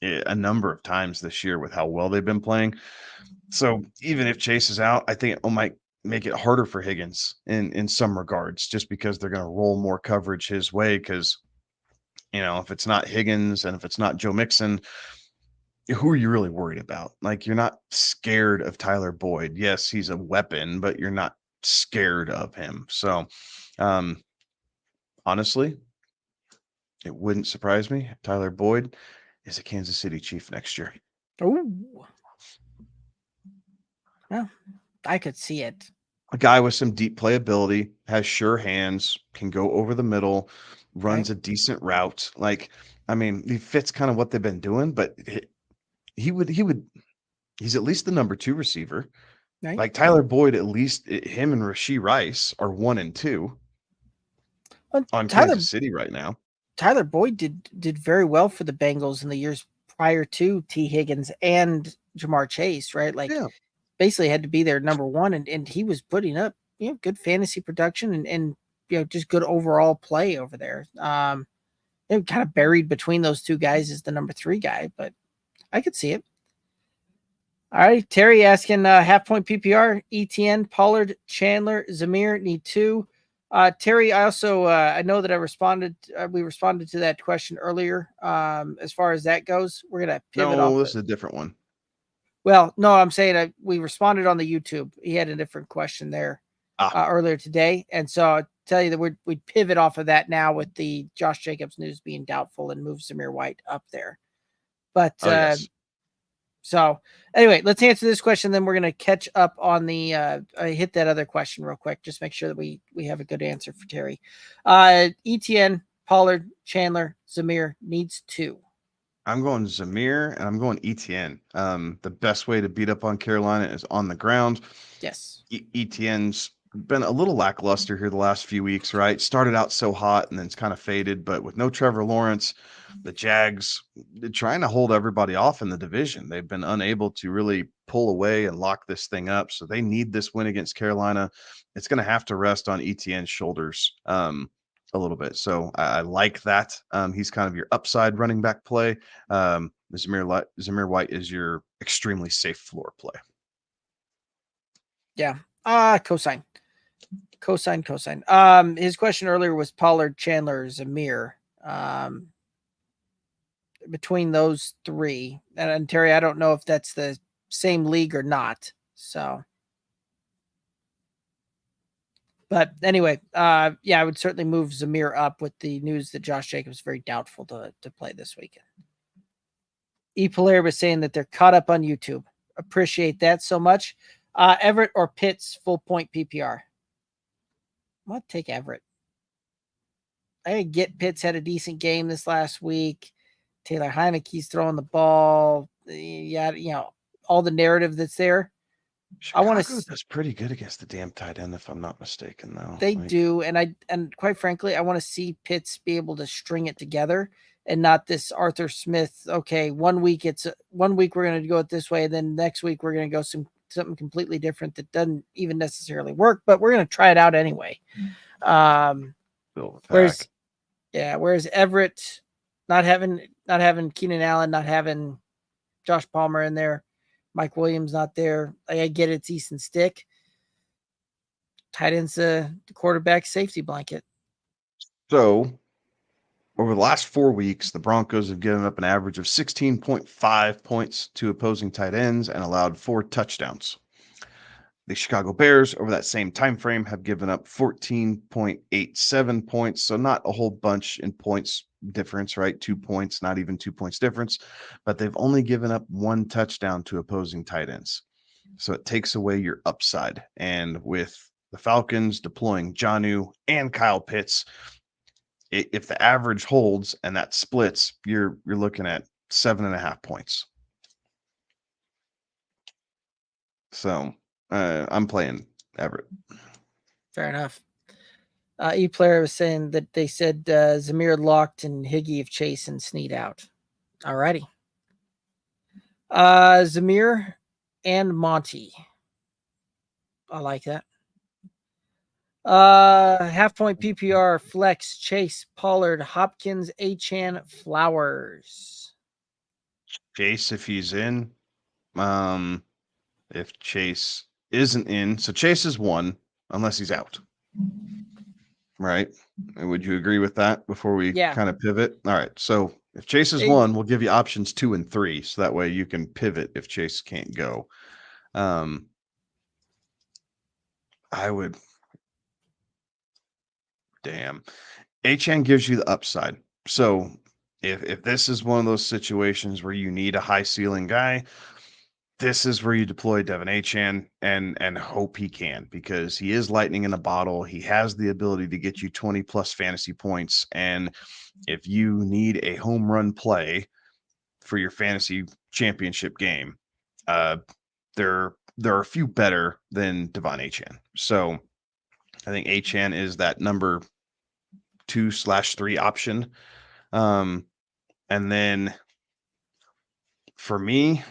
a number of times this year with how well they've been playing. So even if Chase is out, I think it might make it harder for Higgins in some regards, just because they're going to roll more coverage his way. Because if it's not Higgins and if it's not Joe Mixon, who are you really worried about? Like, you're not scared of Tyler Boyd. Yes, he's a weapon, but you're not scared of him. So, honestly, it wouldn't surprise me if Tyler Boyd is a Kansas City Chief next year. Oh, well, I could see it. A guy with some deep playability, has sure hands, can go over the middle, runs a decent route. Like, I mean, he fits kind of what they've been doing, but he's at least the number 2 receiver. Right. Like Tyler Boyd, at least him and Rashee Rice are 1 and 2 on Kansas City right now. Tyler Boyd did very well for the Bengals in the years prior to T. Higgins and Jamar Chase, right? Like basically had to be their number 1, and he was putting up good fantasy production and just good overall play over there. Kind of buried between those two guys is the number 3 guy, but I could see it. All right, Terry asking half point PPR, ETN, Pollard, Chandler, Zamir need 2. Terry, I also I know that we responded to that question earlier. As far as that goes, we're gonna pivot off. No, this is a different one. Well, no, I'm saying we responded on the YouTube. He had a different question there earlier today, and so I'll tell you that we'd pivot off of that now with the Josh Jacobs news being doubtful and move Zamir White up there. But yes. So anyway, let's answer this question. Then we're going to catch up on the hit that other question real quick. Just make sure that we have a good answer for Terry. ETN, Pollard, Chandler, Zamir needs 2. I'm going Zamir and I'm going ETN. The best way to beat up on Carolina is on the ground. Yes. ETN's been a little lackluster here the last few weeks, right? Started out so hot and then it's kind of faded, but with no Trevor Lawrence, the Jags, they're trying to hold everybody off in the division. They've been unable to really pull away and lock this thing up. So they need this win against Carolina. It's going to have to rest on ETN's shoulders a little bit. So I like that. He's kind of your upside running back play. Zamir White is your extremely safe floor play. Yeah. Cosine. His question earlier was Pollard, Chandler, Zamir. Between those 3, and Terry, I don't know if that's the same league or not. So But anyway, I would certainly move Zamir up with the news that Josh Jacobs is very doubtful to play this weekend. E. Polaire was saying that they're caught up on YouTube. Appreciate that so much. Everett or Pitts full point PPR. I'm going to take Everett. I get Pitts had a decent game this last week. Taylor Heineke's throwing the ball. Yeah, all the narrative that's there. Chicago does pretty good against the damn tight end, if I'm not mistaken, though. They do, and quite frankly, I want to see Pitts be able to string it together and not this Arthur Smith. Okay, 1 week we're going to go it this way, and then next week we're going to go something completely different that doesn't even necessarily work, but we're going to try it out anyway. Whereas Everett not having Keenan Allen, not having Josh Palmer in there, Mike Williams not there. I get it's Easton Stick. Tight end's the quarterback safety blanket. So, over the last 4 weeks, the Broncos have given up an average of 16.5 points to opposing tight ends and allowed 4 touchdowns. The Chicago Bears, over that same time frame, have given up 14.87 points, so not a whole bunch in points difference, right? 2 points, not even 2 points difference, but they've only given up 1 touchdown to opposing tight ends. So it takes away your upside. And with the Falcons deploying Jonnu and Kyle Pitts, if the average holds and that splits, you're looking at 7.5 points. So I'm playing Everett. Fair enough. E-Player was saying that they said Zamir locked and Higgy of Chase and Snead out. Alrighty. Zamir and Monty. I like that. Half point PPR, Flex, Chase, Pollard, Hopkins, Achane, Flowers. Chase, if he's in. If Chase isn't in, so Chase is 1 unless he's out. Right? And would you agree with that before we kind of pivot? All right. So if Chase is 1, we'll give you options 2 and 3. So that way you can pivot if Chase can't go. I would. Damn. Achane gives you the upside. So if this is one of those situations where you need a high ceiling guy, this is where you deploy Devin Achane and hope he can, because he is lightning in a bottle. He has the ability to get you 20 plus fantasy points. And if you need a home run play for your fantasy championship game, there are a few better than Devon Achane. So I think Achane is that number 2/3 option. And then for me,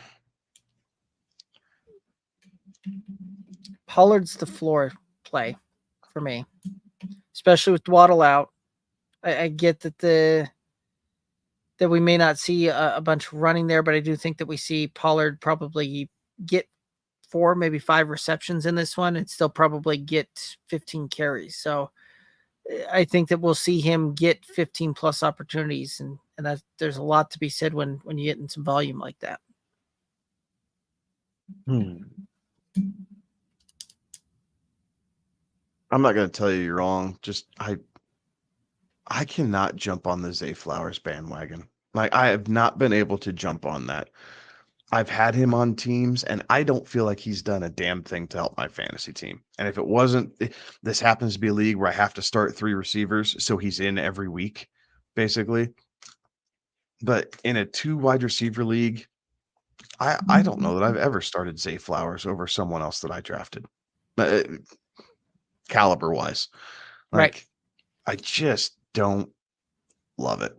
Pollard's the floor play for me, especially with Waddle out. I get that we may not see a bunch running there, but I do think that we see Pollard probably get 4, maybe 5 receptions in this one and still probably get 15 carries. So I think that we'll see him get 15 plus opportunities, and that there's a lot to be said when you get in some volume like that. I'm not going to tell you you're wrong. Just I cannot jump on the Zay Flowers bandwagon. Like, I have not been able to jump on that. I've had him on teams, and I don't feel like he's done a damn thing to help my fantasy team. And if it wasn't, this happens to be a league where I have to start 3 receivers, so he's in every week, basically. But in a 2 wide receiver league, I don't know that I've ever started Zay Flowers over someone else that I drafted, caliber wise. Like, I just don't love it.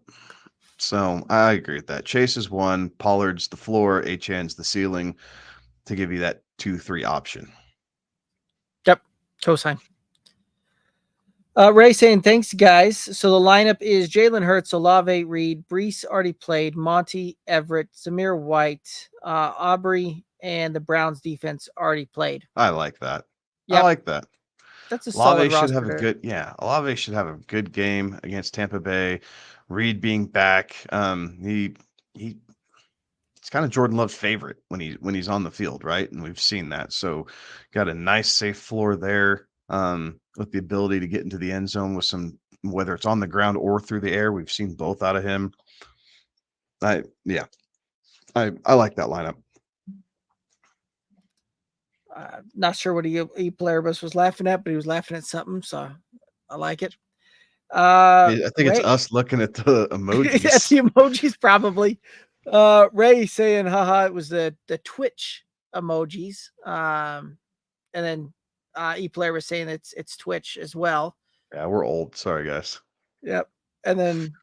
So I agree with that. Chase is 1, Pollard's the floor, Achane's the ceiling, to give you that 2-3 option. Yep, cosign. Ray saying, thanks, guys. So the lineup is Jalen Hurts, Olave, Reed, Brees already played, Monty, Everett, Zamir White, Aubrey, and the Browns defense already played. I like that. Yep. I like that. That's a Olave solid should have roster. Olave should have a good game against Tampa Bay. Reed being back, he's kind of Jordan Love's favorite when he's on the field, right? And we've seen that. So got a nice safe floor there. with the ability to get into the end zone with some, whether it's on the ground or through the air. We've seen both out of him. I like that lineup. Not sure what Polaris was laughing at, but he was laughing at something, so I like it. I think it's Ray. us looking at the emojis. That's the emojis, probably. Ray saying, haha, it was the Twitch emojis. And then Polaris saying it's Twitch as well. Yeah, we're old. Sorry, guys. Yep. And then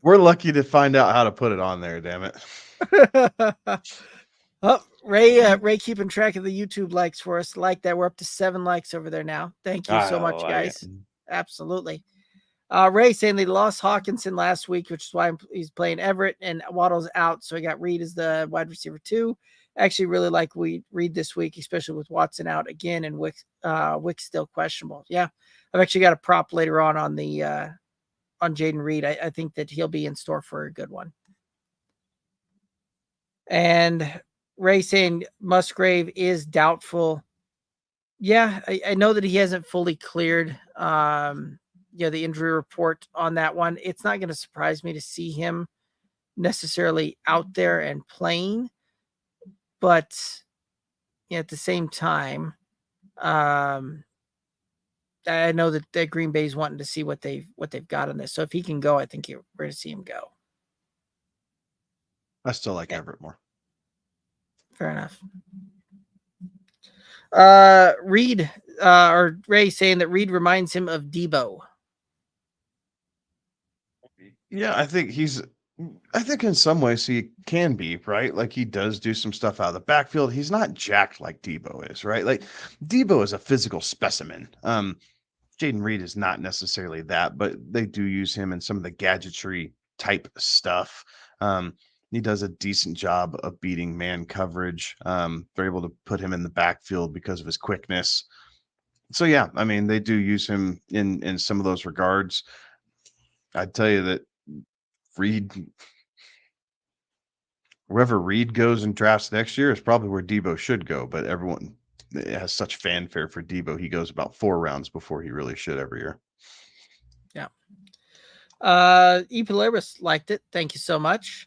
we're lucky to find out how to put it on there, damn it. Oh, Ray keeping track of the YouTube likes for us. Like that. We're up to 7 likes over there now. Thank you so much, guys. Absolutely. Ray saying they lost Hawkinson last week, which is why he's playing Everett, and Waddle's out. So he got Reed as the wide receiver 2. Actually really like Reed this week, especially with Watson out again and Wick still questionable. Yeah. I've actually got a prop later on Jaden Reed. I think that he'll be in store for a good one. And Ray saying Musgrave is doubtful. Yeah, I know that he hasn't fully cleared the injury report on that one. It's not going to surprise me to see him necessarily out there and playing, but at the same time, I know that Green Bay's wanting to see what they've got on this. So if he can go, I think we're going to see him go. I still like Everett more. Fair enough. Reed or Ray saying that Reed reminds him of Debo. Yeah, I think in some ways he can be, right? Like he does do some stuff out of the backfield. He's not jacked like Debo is, right? Like Debo is a physical specimen. Jaden Reed is not necessarily that, but they do use him in some of the gadgetry type stuff. He does a decent job of beating man coverage. They're able to put him in the backfield because of his quickness. So yeah, I mean, they do use him in some of those regards. I'd tell you that wherever Reed goes in drafts next year is probably where Debo should go, but everyone has such fanfare for Debo. He goes about 4 rounds before he really should every year. Yeah. Polaris liked it. Thank you so much.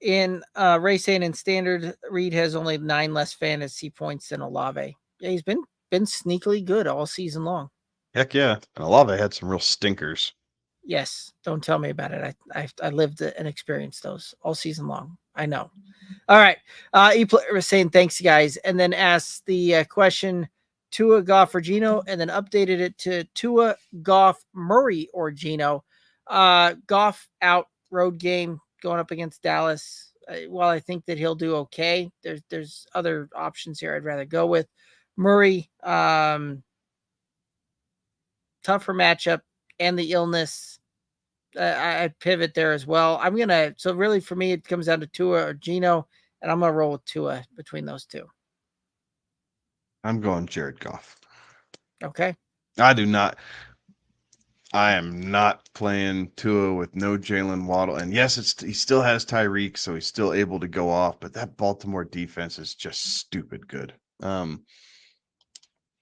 In Ray saying in standard, Reed has only 9 less fantasy points than Olave. Yeah, he's been sneakily good all season long. Heck yeah. And Olave had some real stinkers. Yes, don't tell me about it. I lived and experienced those all season long. I know. All right. Was saying thanks, guys, and then asked the question Tua, Goff, or Geno, and then updated it to Tua, Goff, Murray, or Geno. Goff out, road game going up against Dallas. While I think that he'll do okay, there's other options here I'd rather go with. Murray, tougher matchup and the illness. I'd pivot there as well. So really for me, it comes down to Tua or Geno, and I'm going to roll with Tua between those two. I'm going Jared Goff. Okay. I am not playing Tua with no Jalen Waddle. And yes, he still has Tyreek, so he's still able to go off, but that Baltimore defense is just stupid good.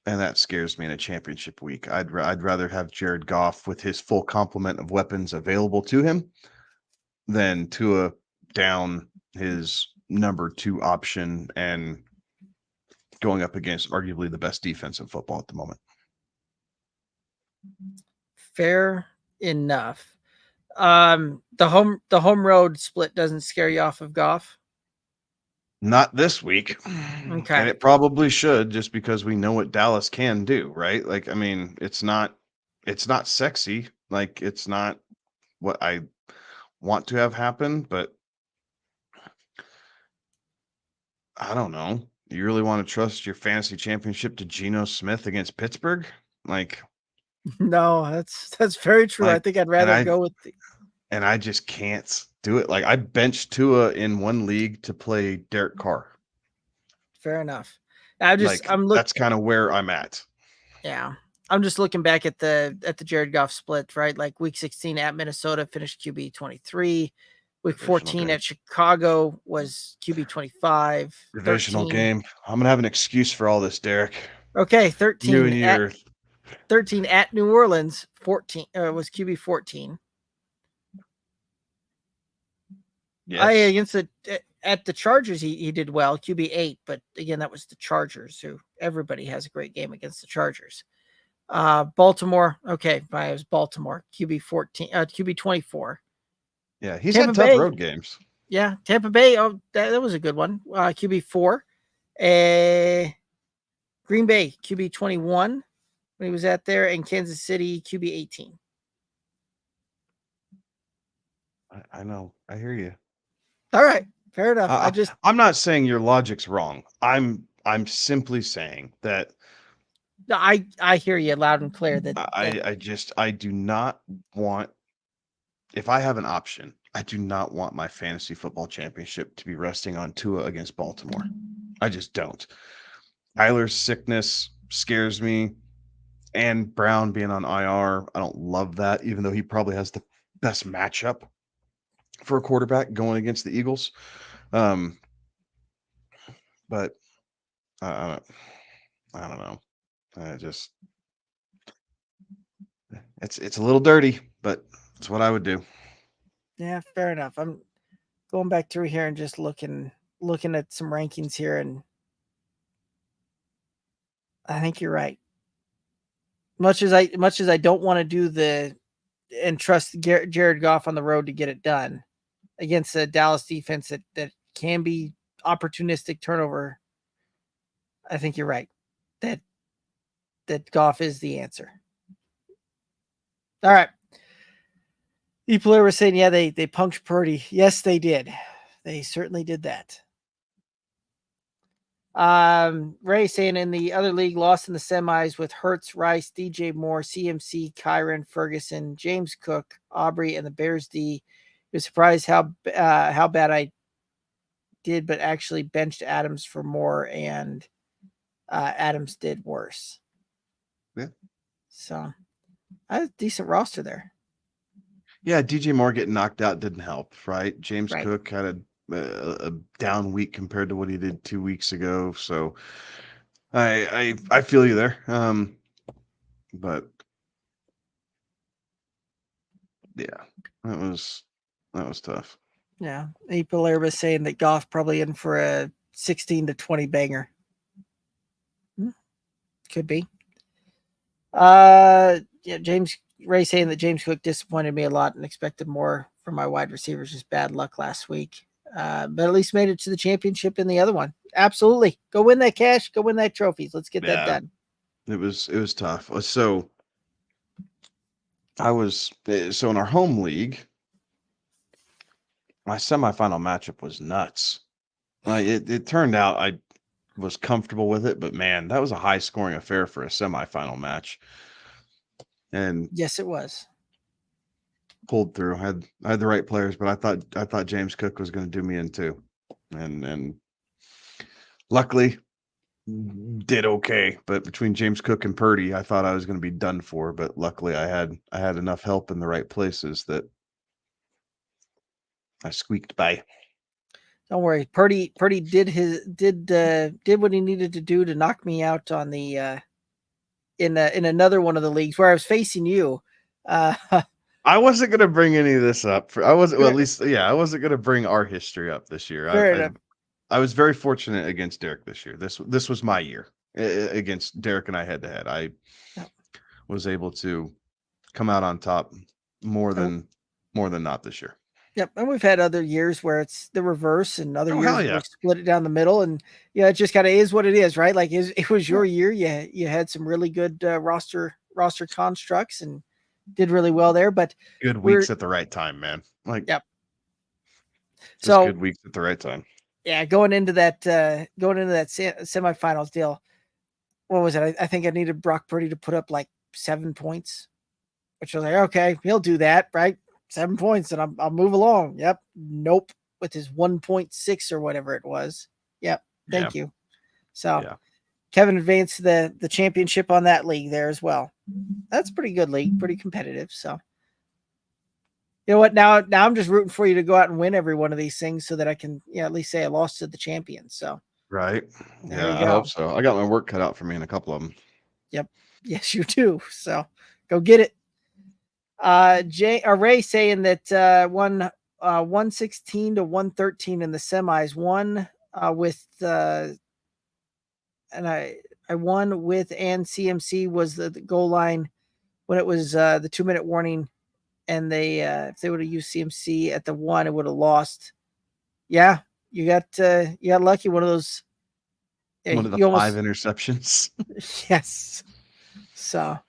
And that scares me in a championship week. I'd rather have Jared Goff with his full complement of weapons available to him than Tua down his number 2 option and going up against arguably the best defense in football at the moment. Fair enough. The home road split doesn't scare you off of Goff? Not this week. Okay. And it probably should, just because we know what Dallas can do, right? Like, I mean, it's not sexy. Like, it's not what I want to have happen, but I don't know. You really want to trust your fantasy championship to Geno Smith against Pittsburgh? Like, no, that's very true. Like, I think I'd rather go with and I just can't do it. Like, I benched Tua in one league to play Derek Carr. Fair enough. That's kind of where I'm at. Yeah. I'm just looking back at the Jared Goff split, right? Like week 16 at Minnesota finished QB 23. Week 14 at Chicago was QB 25. Divisional 13. game. I'm going to have an excuse for all this, Derek. Okay, You 13 and at your 13 at New Orleans. 14 was QB 14. yes. Against at the Chargers, he did well, QB 8, but again, that was the Chargers, who everybody has a great game against the Chargers. Baltimore, okay, it was Baltimore, QB 14, QB 24. Yeah, he's Tampa had tough Bay, road games. yeah, Tampa Bay, oh, that was a good one. QB 4. Green Bay, QB 21 when he was at there, and Kansas City, QB 18. I know. I hear you. All right, fair enough. I'm not saying your logic's wrong. I'm simply saying that I hear you loud and clear that I do not want, if I have an option, I do not want my fantasy football championship to be resting on Tua against Baltimore. I just don't. Kyler's sickness scares me, and Brown being on IR, I don't love that, even though he probably has the best matchup for a quarterback going against the Eagles. But I don't know. I just it's a little dirty, but it's what I would do. Yeah, fair enough. I'm going back through here and just looking at some rankings here, and I think you're right. Much as I don't want to do and trust Jared Goff on the road to get it done against the Dallas defense that can be opportunistic turnover, I think you're right. That Goff is the answer. All right. People were saying, yeah, they punked Purdy. Yes, they did. They certainly did that. Ray saying in the other league, lost in the semis with Hurts, Rice, DJ Moore, CMC, Kyron, Ferguson, James Cook, Aubrey, and the Bears D. He was surprised how bad I did, but actually benched Adams for Moore, and Adams did worse. Yeah. So I had a decent roster there. Yeah, DJ Moore getting knocked out didn't help, right? James Right. Cook had a down week compared to what he did 2 weeks ago, so I feel you there. But yeah, that was tough. Yeah. People are saying that Goff probably in for a 16 to 20 banger. Could be. Yeah, James Ray saying that James Cook disappointed me a lot and expected more from my wide receivers. Just bad luck last week. But at least made it to the championship in the other one. Absolutely. Go win that cash. Go win that trophies. Let's get that done. It was tough. So so in our home league, my semifinal matchup was nuts. It turned out I was comfortable with it, but man, that was a high scoring affair for a semifinal match. And yes, it was. Pulled through. I had the right players, but I thought James Cook was going to do me in too, and luckily did okay. But between James Cook and Purdy, I thought I was going to be done for. But luckily, I had enough help in the right places that I squeaked by. Don't worry, Purdy did what he needed to do to knock me out on the in another one of the leagues where I was facing you. I wasn't going to bring any of this up. I wasn't, well, at least, yeah, I wasn't going to bring our history up this year. I was very fortunate against Derek this year. This was my year against Derek and I head to head. I was able to come out on top more than not this year. Yep, and we've had other years where it's the reverse, and other years yeah. we split it down the middle, and it just kind of is what it is, right? Like it was your year. You had some really good roster constructs and did really well there, but good weeks at the right time, man. Like, yep. So good weeks at the right time. Yeah, going into that semifinals deal, what was it? I think I needed Brock Purdy to put up like 7 points, which was like, okay, he'll do that, right? 7 points, and I'll move along. Yep. Nope. With his 1.6 or whatever it was. Yep. Thank you. So Kevin advanced the championship on that league there as well. That's pretty good league, pretty competitive. So you know what? Now I'm just rooting for you to go out and win every one of these things so that I can, at least say I lost to the champion. So Right. There you Yeah, I go. hope so. I got my work cut out for me in a couple of them. Yep. Yes, you do. So go get it. Ray saying that won 116 to 113 in the semis. One with and I won with and CMC was the goal line when it was the 2-minute warning, and they if they would have used CMC at the one, it would have lost. Yeah, you got lucky. One of those. Yeah, One of the you 5 almost interceptions. yes. So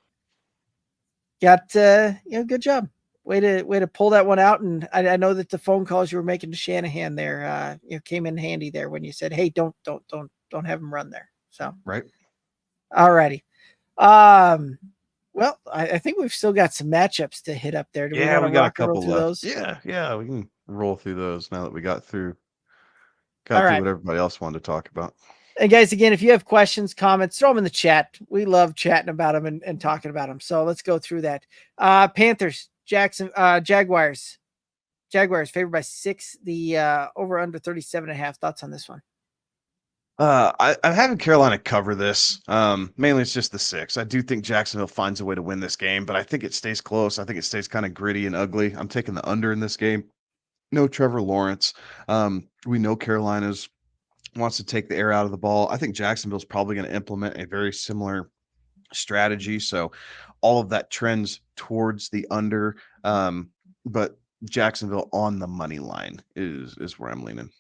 good job. Way to pull that one out. And I know that the phone calls you were making to Shanahan there, came in handy there when you said, "Hey, don't have him run there." So Right. all righty. Well, I think we've still got some matchups to hit up there. Do we Yeah, want to we got a rock and roll couple through left. those? Yeah, we can roll through those now that we got through All right. what everybody else wanted to talk about. And guys, again, if you have questions, comments, throw them in the chat. We love chatting about them and talking about them. So let's go through that. Panthers, Jaguars. Jaguars favored by 6. The over under 37.5. Thoughts on this one? I'm having Carolina cover this. Mainly it's just the 6. I do think Jacksonville finds a way to win this game, but I think it stays close. I think it stays kind of gritty and ugly. I'm taking the under in this game. No Trevor Lawrence. We know Carolina's wants to take the air out of the ball. I think Jacksonville's probably going to implement a very similar strategy. So all of that trends towards the under. But Jacksonville on the money line is where I'm leaning.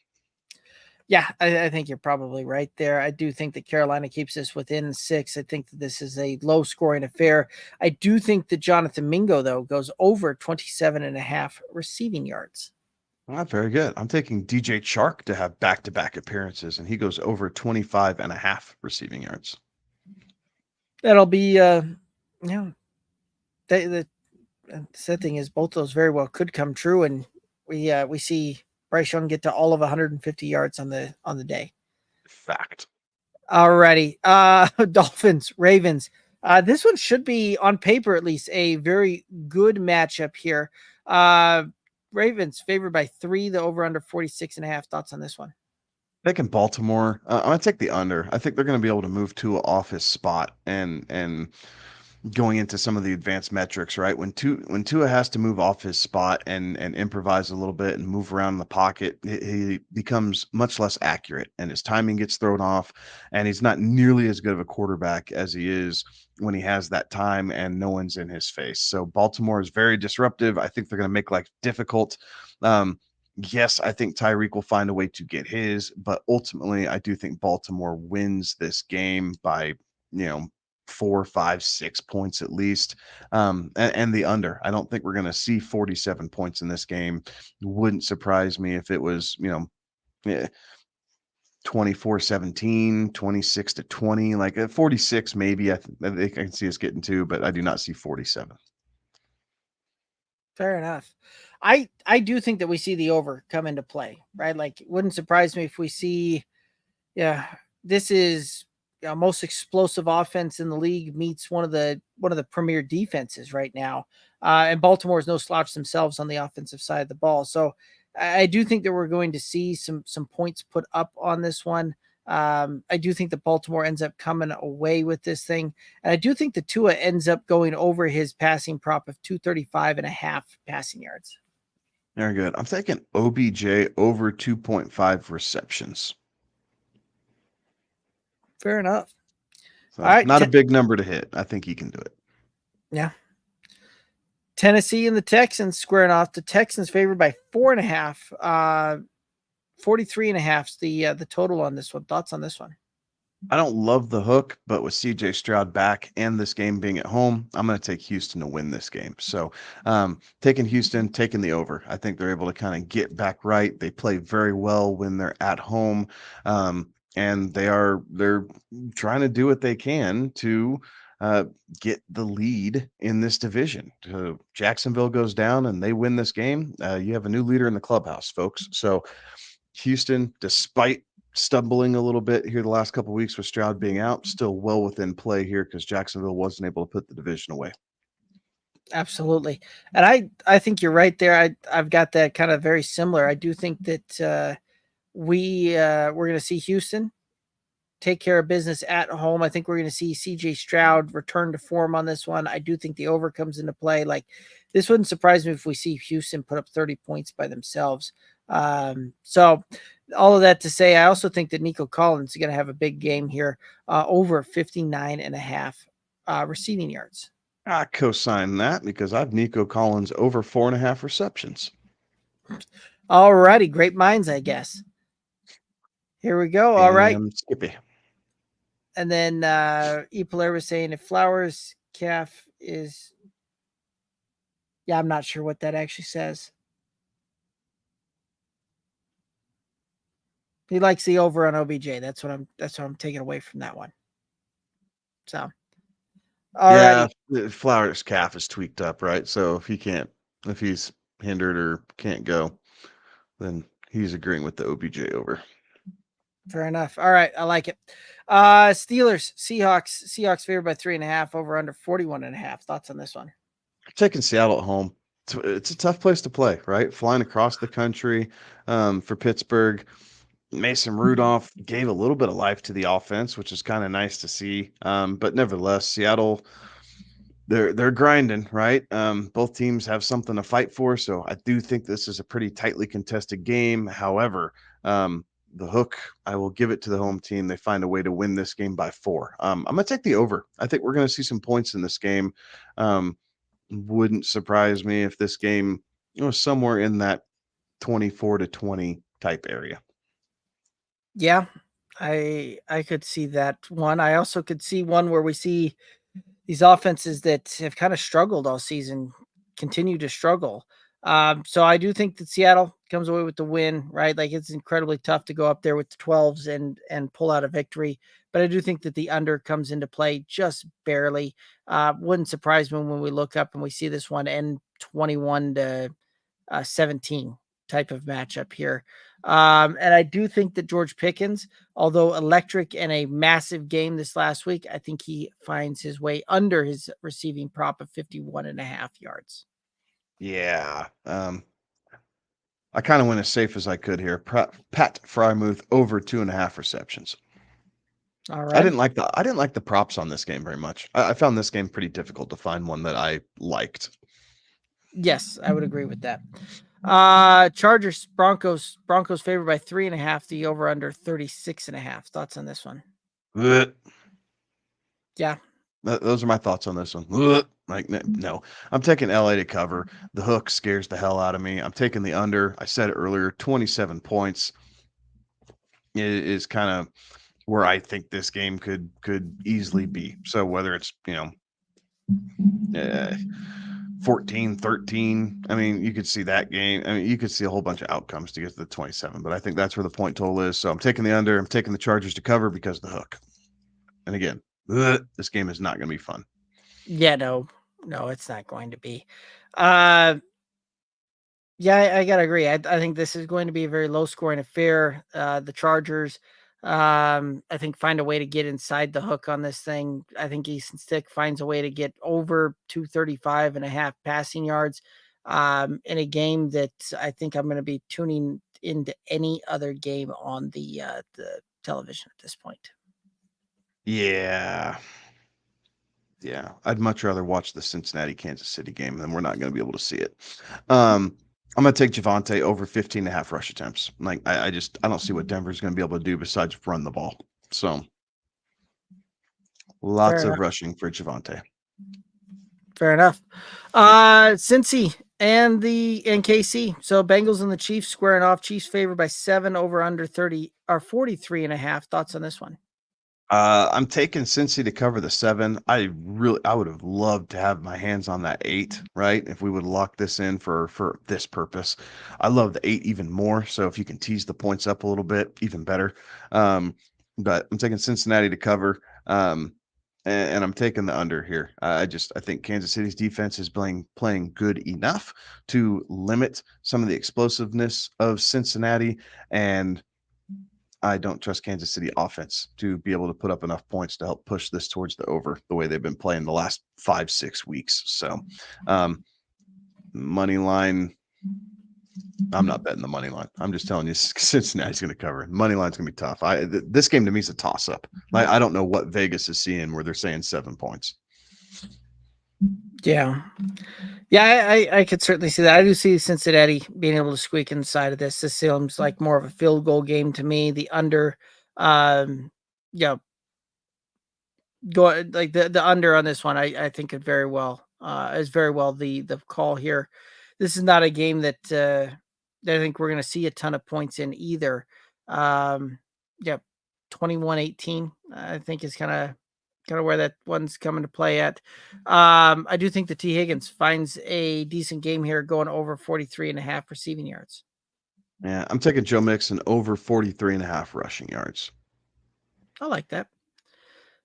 Yeah, I think you're probably right there. I do think that Carolina keeps this within 6. I think that this is a low scoring affair. I do think that Jonathan Mingo, though, goes over 27.5 receiving yards. Very good. I'm taking DJ Chark to have back-to-back appearances, and he goes over 25.5 receiving yards. That'll be, the sad thing is both those very well could come true, and we see Bryce Young get to all of 150 yards on the day. Fact. Alrighty. Dolphins, Ravens. This one should be on paper, at least, a very good matchup here. Ravens favored by 3, the over under 46.5. Thoughts on this one? Taking Baltimore. I'm gonna take the under. I think they're gonna be able to move Tua off his spot and going into some of the advanced metrics, right? When Tua has to move off his spot and improvise a little bit and move around in the pocket, he becomes much less accurate and his timing gets thrown off, and he's not nearly as good of a quarterback as he is when he has that time and no one's in his face. So Baltimore is very disruptive. I think they're going to make life difficult. Yes, I think Tyreek will find a way to get his, but ultimately I do think Baltimore wins this game by, 4, 5, 6 points at least. And the under. I don't think we're going to see 47 points in this game. Wouldn't surprise me if it was, 24-17, 26-20, like 46 maybe. I can see us getting to, but I do not see 47. Fair enough. I do think that we see the over come into play, right? Like, it wouldn't surprise me if we see, this is most explosive offense in the league meets one of the premier defenses right now. And Baltimore is no slouch themselves on the offensive side of the ball. So I do think that we're going to see some points put up on this one. I do think that Baltimore ends up coming away with this thing. And I do think the Tua ends up going over his passing prop of 235.5 passing yards. Very good. I'm taking OBJ over 2.5 receptions. Fair enough. So All right. not a big number to hit. I think he can do it. Yeah. Tennessee and the Texans squaring off. The Texans favored by 4.5. 43.5 is the total on this one. Thoughts on this one? I don't love the hook, but with CJ Stroud back and this game being at home, I'm going to take Houston to win this game. So taking Houston, taking the over. I think they're able to kind of get back right. They play very well when they're at home. And they're trying to do what they can to get the lead in this division. Jacksonville goes down and they win this game. You have a new leader in the clubhouse, folks. So Houston, despite stumbling a little bit here the last couple of weeks with Stroud being out, still well within play here because Jacksonville wasn't able to put the division away. Absolutely. And I think you're right there. I've got that kind of very similar. I do think that we're going to see Houston take care of business at home. I think we're going to see CJ Stroud return to form on this one. I do think the over comes into play. Like, this wouldn't surprise me if we see Houston put up 30 points by themselves. So all of that to say, I also think that Nico Collins is going to have a big game here, over 59.5 receiving yards. I co-sign that because I've Nico Collins over 4.5 receptions. All righty. Great minds, I guess. Here we go. All right. Skippy. And then Epeler was saying if Flowers' calf is, yeah, I'm not sure what that actually says. He likes the over on OBJ. That's what I'm taking away from that one. So, all right. Yeah, Flowers' calf is tweaked up, right? So if he's hindered or can't go, then he's agreeing with the OBJ over. Fair enough. All right, I like it. Steelers, Seahawks favored by 3.5, over under 41.5. Thoughts on this one? Taking Seattle at home. It's a tough place to play, right? Flying across the country for Pittsburgh. Mason Rudolph gave a little bit of life to the offense, which is kind of nice to see. But nevertheless, Seattle, they're grinding, right? Both teams have something to fight for, so I do think this is a pretty tightly contested game. However, the hook, I will give it to the home team. They find a way to win this game by 4. I'm going to take the over. I think we're going to see some points in this game. Wouldn't surprise me if this game was somewhere in that 24-20 type area. Yeah, I could see that one. I also could see one where we see these offenses that have kind of struggled all season continue to struggle. So I do think that Seattle comes away with the win, right? Like, it's incredibly tough to go up there with the 12s and pull out a victory. But I do think that the under comes into play just barely. Wouldn't surprise me when we look up and we see this one end 21-17 type of matchup here. And I do think that George Pickens, although electric and a massive game this last week, I think he finds his way under his receiving prop of 51.5 yards. Yeah. I kind of went as safe as I could here. Pat Frymuth over 2.5 receptions. All right. I didn't like the props on this game very much. I found this game pretty difficult to find one that I liked. Yes, I would agree with that. Chargers, Broncos favored by 3.5, the over under 36.5. Thoughts on this one? Blech. Yeah. Those are my thoughts on this one. Blech. Like, no, I'm taking LA to cover. The hook scares the hell out of me. I'm taking the under. I said it earlier, 27 points is kind of where I think this game could easily be. So whether it's, 14, 13, I mean, you could see that game. I mean, you could see a whole bunch of outcomes to get to the 27, but I think that's where the point total is. So I'm taking the under. I'm taking the Chargers to cover because of the hook. And again, this game is not going to be fun. Yeah, no, it's not going to be. Yeah, I gotta agree. I think this is going to be a very low scoring affair. The Chargers, I think, find a way to get inside the hook on this thing. I think Easton Stick finds a way to get over 235.5 passing yards, in a game that I think I'm going to be tuning into any other game on the television at this point. Yeah. Yeah. I'd much rather watch the Cincinnati Kansas City game, and we're not going to be able to see it. I'm going to take Javonte over 15.5 rush attempts. Like, I don't see what Denver's going to be able to do besides run the ball. So lots of rushing for Javonte. Fair enough. Cincy and KC. So Bengals and the Chiefs squaring off. Chiefs favored by 7, over under 30 or 43.5. Thoughts on this one? I'm taking Cincy to cover the 7. I would have loved to have my hands on that 8, right? If we would lock this in for this purpose. I love the 8 even more. So if you can tease the points up a little bit, even better. But I'm taking Cincinnati to cover. And I'm taking the under here. I think Kansas City's defense is playing good enough to limit some of the explosiveness of Cincinnati, and I don't trust Kansas City offense to be able to put up enough points to help push this towards the over the way they've been playing the last 5-6 weeks. So, money line I'm not betting the money line. I'm just telling you, Cincinnati's going to cover. Money line's going to be tough. This game to me is a toss up. Like, I don't know what Vegas is seeing where they're saying 7 points. Yeah. Yeah, I could certainly see that. I do see Cincinnati being able to squeak inside of this. This seems like more of a field goal game to me. The under, yeah, go like the under on this one. I think could very well is very well the call here. This is not a game that I think we're going to see a ton of points in either. Yeah, 21-18 I think is kind of where that one's coming to play at. I do think that T. Higgins finds a decent game here, going over 43.5 receiving yards. Yeah, I'm taking Joe Mixon over 43.5 rushing yards. I like that.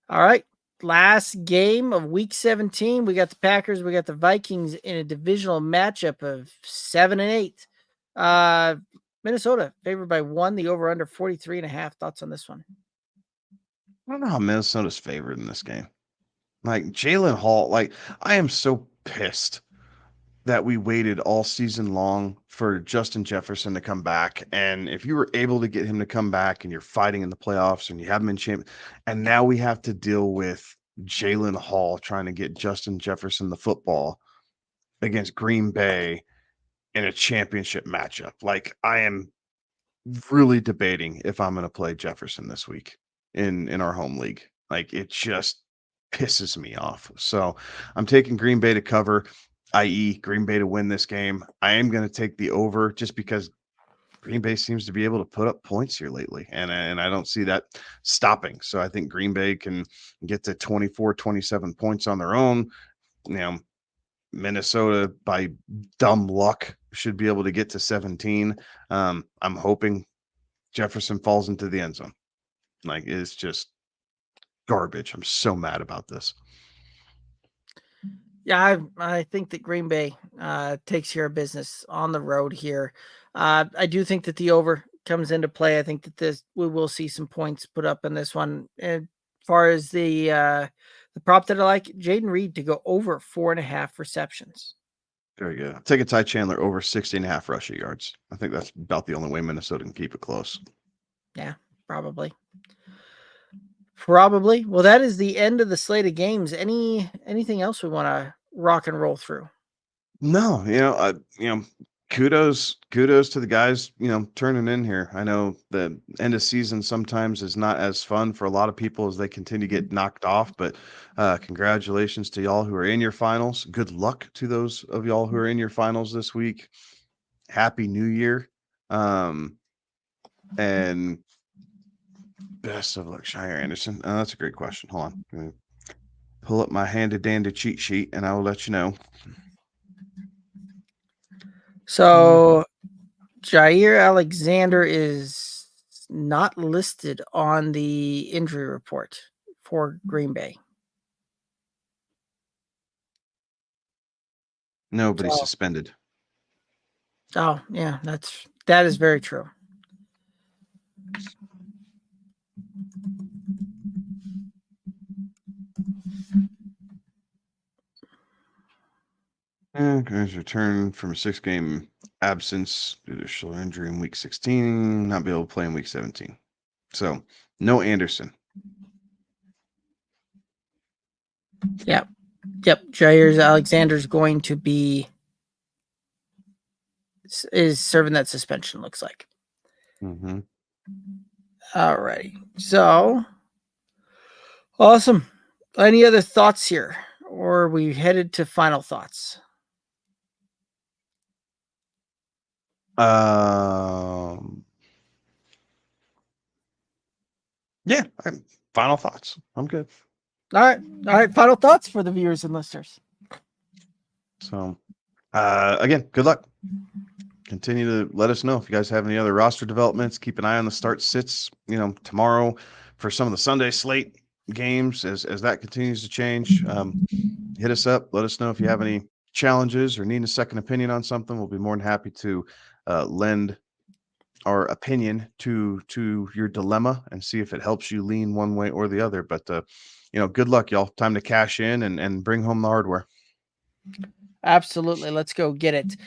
All right. Last game of week 17. We got the Packers. We got the Vikings in a divisional matchup of 7-8. Minnesota favored by 1, the over under 43.5. Thoughts on this one? I don't know how Minnesota's favored in this game. Like Jalen Hall, like I am so pissed that we waited all season long for Justin Jefferson to come back. And if you were able to get him to come back and you're fighting in the playoffs and you have him in champ, and now we have to deal with Jalen Hall trying to get Justin Jefferson the football against Green Bay in a championship matchup. Like I am really debating if I'm going to play Jefferson this week in our home league. Like it just pisses me off. So I'm taking Green Bay to cover, i.e. Green Bay to win this game. I am going to take the over just because Green Bay seems to be able to put up points here lately, and I don't see that stopping. So I think Green Bay can get to 24, 27 points on their own. You know, Minnesota by dumb luck should be able to get to 17. I'm hoping Jefferson falls into the end zone. Like it's just garbage. I'm so mad about this. Yeah, I think that Green Bay takes care of business on the road here. I do think that the over comes into play. I think that we will see some points put up in this one. As far as the prop that I like, Jaden Reed to go over 4.5 receptions. Very good. I'll take a Ty Chandler over 60.5 rushing yards. I think that's about the only way Minnesota can keep it close. Yeah, probably. Probably. Well, that is the end of the slate of games. Anything else we want to rock and roll through? No, kudos to the guys, turning in here. I know the end of season sometimes is not as fun for a lot of people as they continue to get knocked off, but congratulations to y'all who are in your finals. Good luck to those of y'all who are in your finals this week. Happy New Year. And best of luck, Shire Anderson. That's a great question. Hold on. I'm gonna pull up my handy dandy cheat sheet and I will let you know. So Jair Alexander is not listed on the injury report for Green Bay. No, but he's suspended. Oh, yeah, that is very true. Guys return from a 6-game absence due to shoulder injury in week 16, not be able to play in week 17. So no Anderson. Yep. Jair Alexander's going to be is serving that suspension, looks like. Mm-hmm. All right. So awesome. Any other thoughts here? Or are we headed to final thoughts? Yeah, final thoughts. I'm good. All right. Final thoughts for the viewers and listeners. So, again, good luck. Continue to let us know if you guys have any other roster developments. Keep an eye on the start sits, tomorrow for some of the Sunday slate games as that continues to change. Hit us up. Let us know if you have any challenges or need a second opinion on something. We'll be more than happy to lend our opinion to your dilemma and see if it helps you lean one way or the other. But good luck, y'all. Time to cash in and bring home the hardware. Absolutely. Let's go get it.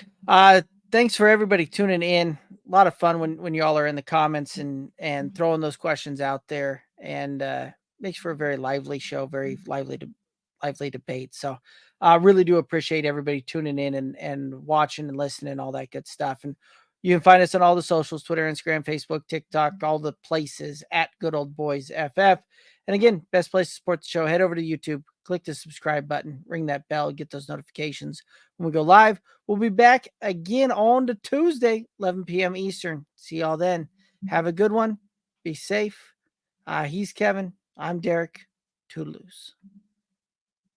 thanks for everybody tuning in. A lot of fun when y'all are in the comments and throwing those questions out there, and makes for a very lively show, very lively debate. So I really do appreciate everybody tuning in and watching and listening, all that good stuff. And you can find us on all the socials, Twitter, Instagram, Facebook, TikTok, all the places at Good Old Boys FF. And again, best place to support the show, head over to YouTube, click the subscribe button, ring that bell, get those notifications when we go live. We'll be back again on to Tuesday, 11 p.m. Eastern. See y'all then. Have a good one. Be safe. He's Kevin. I'm Derek. Toodaloos.